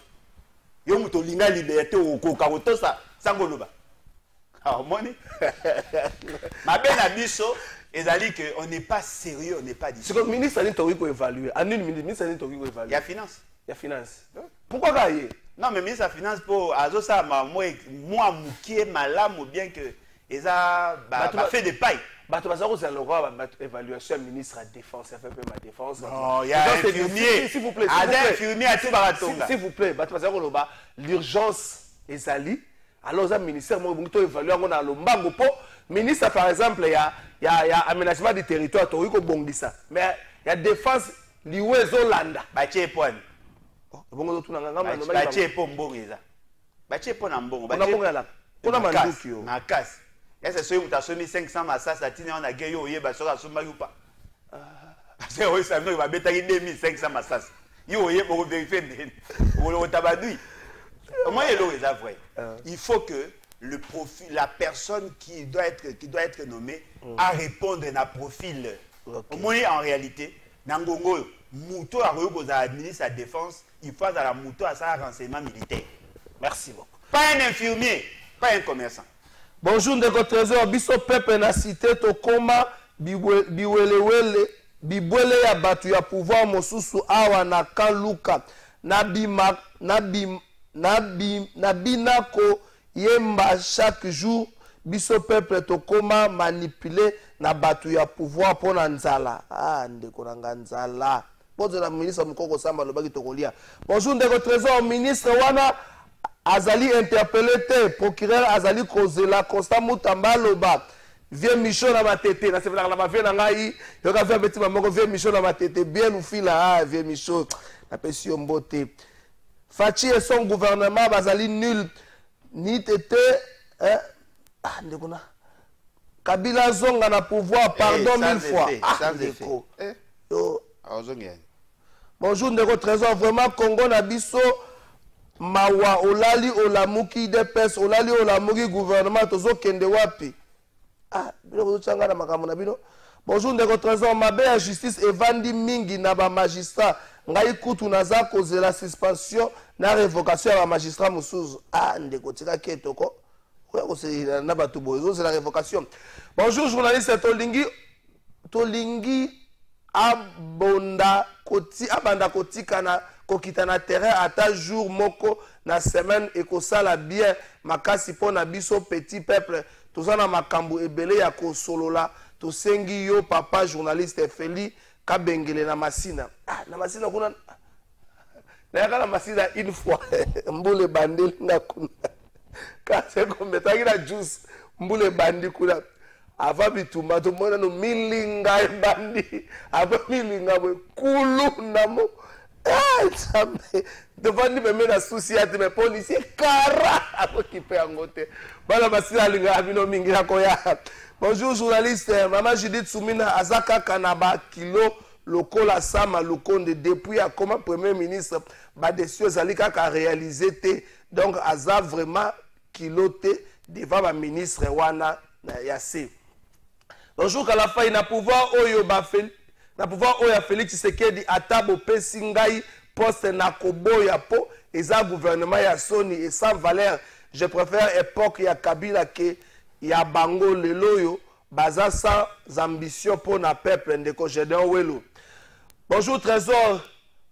Speaker 8: yo muto linga liberté okoka kotosa sangoloba moni mabe na biso ezali que on n'est pas sérieux on n'est pas discret.
Speaker 6: C'est que ministre ani toki ko évaluer en une minute ministre ani toki ko évaluer
Speaker 8: ya finance
Speaker 6: pourquoi gaye
Speaker 8: non mais ministre finance pour azo ça moi mukie malamu bien que eza ba fait de paille.
Speaker 6: Bato bazako c'est le roi évaluation ministre à défense ça fait peu ma défense
Speaker 8: non il y a un infirmier
Speaker 6: s'il vous plaît
Speaker 8: infirmier à tout baratonga
Speaker 6: s'il vous plaît bato bazako loba l'urgence ezali alors ça ministère mo ngito évaluer ngo na lombango po ministre par exemple il y a aménagement du territoire to ko bongisa mais il y a défense liwe zolanda
Speaker 8: ba cheponi
Speaker 6: bongo to nanga ngama no
Speaker 8: ba chepo mbongeza ba chepo na mbongo
Speaker 6: ba chepo na kuna manduki yo
Speaker 8: na kasi. Est-ce que tu as soumis 500 massas, ça tient en agé, ou yé, bah, ça va ou pas? C'est vrai, ça va mettre 2500 massas. Yo, yé, pour vérifier, pour le tabadoui. Comment est le vrai? Il faut que le profil, la personne qui doit être nommée, à répondre à un profil. Au moins, en réalité, Nangongo, Mouto a administre la défense, il faut à la Mouto à sa renseignement militaire.
Speaker 6: Merci beaucoup.
Speaker 8: Pas un infirmier, pas un commerçant.
Speaker 6: Bonjour ndeko trésor biso pepe na cité tokoma biwelewele bibwele ya batu ya pouvoir mosusu awa na kaluka nabinako yemba chaque jour biso peuple tokoma manipuler na batu ya pouvoir pona nzala ndeko nanga nzala bozo na ministre Mukoko Samba lobaki tokolia. Bonjour ndeko trésor ministre wana Azali interpellé te, procureur Azali Kozela, Constant Moutamba Loba, vieux Michaud na matete, na c'est vrai la vie na ngai, yo ka faire petit maman vieux Michaud na matete, bien ou fila vieux Michaud, la pression beauté. Fachi et son gouvernement Azali nul, ni tete ndekona. Kabila zonga na pouvoir, pardon mille fois.
Speaker 8: Ndeko.
Speaker 6: Yo, bonjour ndeko trésor, vraiment Congo na biso mawa olali olamuki DPS olali olamuki gouvernement tozo kende wapi bilo changa na makambo na bino. Bonjour ndeko trésor mabe ya justice evandi mingi na ba magistrat ngai kutu naza cause la suspension na révocation ya ba magistrat musuzu ndeko tika ketoko oya c'est la révocation. Bonjour journaliste Tolingi abanda kotika kokita na terrain ata jour moko na semaine ekosala bien makasi po na biso petit peuple tozana makambo ebele ya kosolola tosengi yo papa journaliste Feli Kabengele na Masina na Masina kuna na yakala Masina une fois mbule bandeli na kuna kasi kombetaki na juice mbule bandi kuna ava bitumba tumona no milinga bandi ava milinga we kulu namo devant me na souci ati me policier kara akokipe yangote bana Masina linga bino mingi koya. Bonjour journaliste, maman Judith Soumina azaka kanaba kilo lokola sama lokonde depuis à comment premier ministre badesio zalika ka réaliser té donc aza vraiment kiloté devant ba ministre wana yase. Bonjour à la fin na pouvoir oyo ba na pouvoir oyo Félix Tshisekedi atabo pesingai poste na koboya po eza gouvernement ya Soni et sans valeur. Je préfère époque ya Kabila que ya bango leloyo baza sans ambition pour na peuple ndeko Gédéon Welo. Bonjour Trésor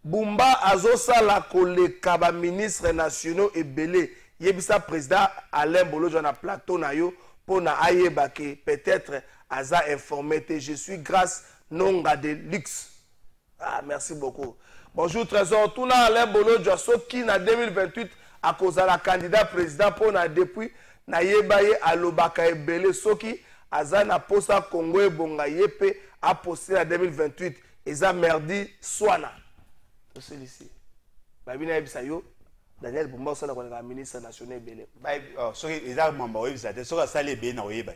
Speaker 6: Bumba azosa la koleka ba ministre nationaux ebele yebisa président Alain Bolojo na plateau na yo pour na ayeba ke peut-être aza informé. Je suis grâce nonga de luxe. Ah merci beaucoup. Bonjour Trésor tuna Alain Bolojo soki na 2028 à cause de la candidat président pour na depuis na yebaye alobaka ebele soki azana posa Congo ebonga yepe a posté en 2028 eza merdi swana to celui-ci babina yebisa yo Daniel Bumba osala ko na ministre national ebele
Speaker 8: soki eza mamba oyebisa te soki asali ebele na oyeba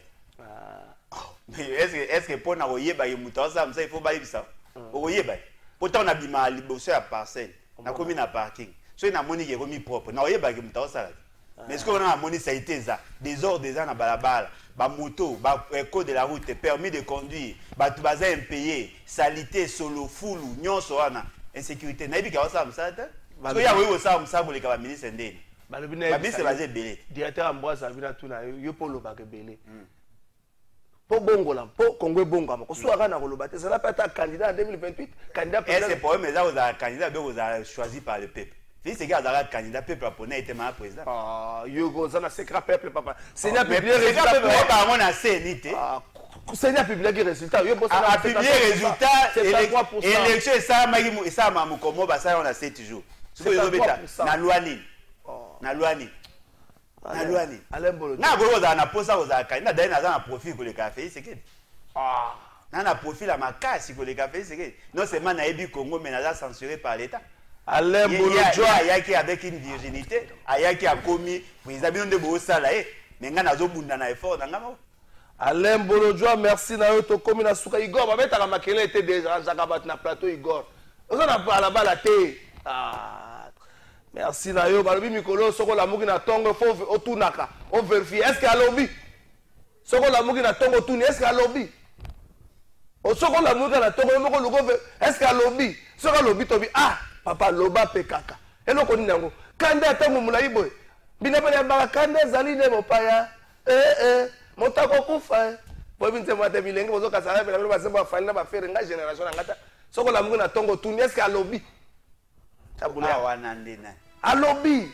Speaker 8: mais est-ce que pour na oyeba ye muta ça il faut bayebisa oyeba pourtant na bima liboso ya parcelle na komi na parking so na moni ke komi propre na oyeba ke muta osala. Mais ce qu'on a moni ça a été ça des ordres des ans na balabala ba moto ba code de la route permis de conduire ba tout baza impayé salité solo fulu nyonso wana insécurité na ibika ça msata so ya wewe ça msabo le ka ministre ndeni ba ministre baza belé
Speaker 6: directeur Ambroise Avina tuna yo polo ba ke belé po bongola po Congo bonga ko so aka na koloba te ça la peut être candidat en 2028 candidat
Speaker 8: est ce problème ça vous candidat be vous choisi par le peuple. Si c'est que le candidat peuple japonais était ma président.
Speaker 6: Ah, Yogo, ça n'a secret peuple papa. Seigneur
Speaker 8: publié résultat. Par mon assez
Speaker 6: Seigneur publié résultat.
Speaker 8: Yo a publié résultat. Élection et ça m'a mukomo ba ça on a 7 jours. C'est na luani. Na luani. Na luani.
Speaker 6: Alain Bolo.
Speaker 8: Na go za na posa go za candidat d'ailleurs na profil ko le café c'est que. Ah. Na profil à ma casse ko le café c'est que. Non seulement na ebi Congo mais na censuré par l'état.
Speaker 6: Alain Bolodjo
Speaker 8: ayaki avec une virginité ayaki a commis président de bosala mais nga nazobunda na effort na ngamo.
Speaker 6: Alain Bolodjo merci na yo to komi na suka Igor ba betaka makele était déjà zakabat na plateau Igor ozo na la bala te merci na yo balobi mikolo soko la muki na tongo fo otunaka o vérifier est-ce que alobi soko la muki na tongo tuni est-ce que alobi o soko la muki na tongo moko lugo est-ce que alobi soko alobi tobi papa loba pe kaka eloko nini yango kande atango mulai boy bina pele ba kande zali ne mopaya motako kufa bo binze mate bilenge bozo kasala pele ba semba fali na ba faire nga génération ngata soko la mungu na tongo tuni est-ce que alobi
Speaker 8: tabula wana ndena
Speaker 6: alobi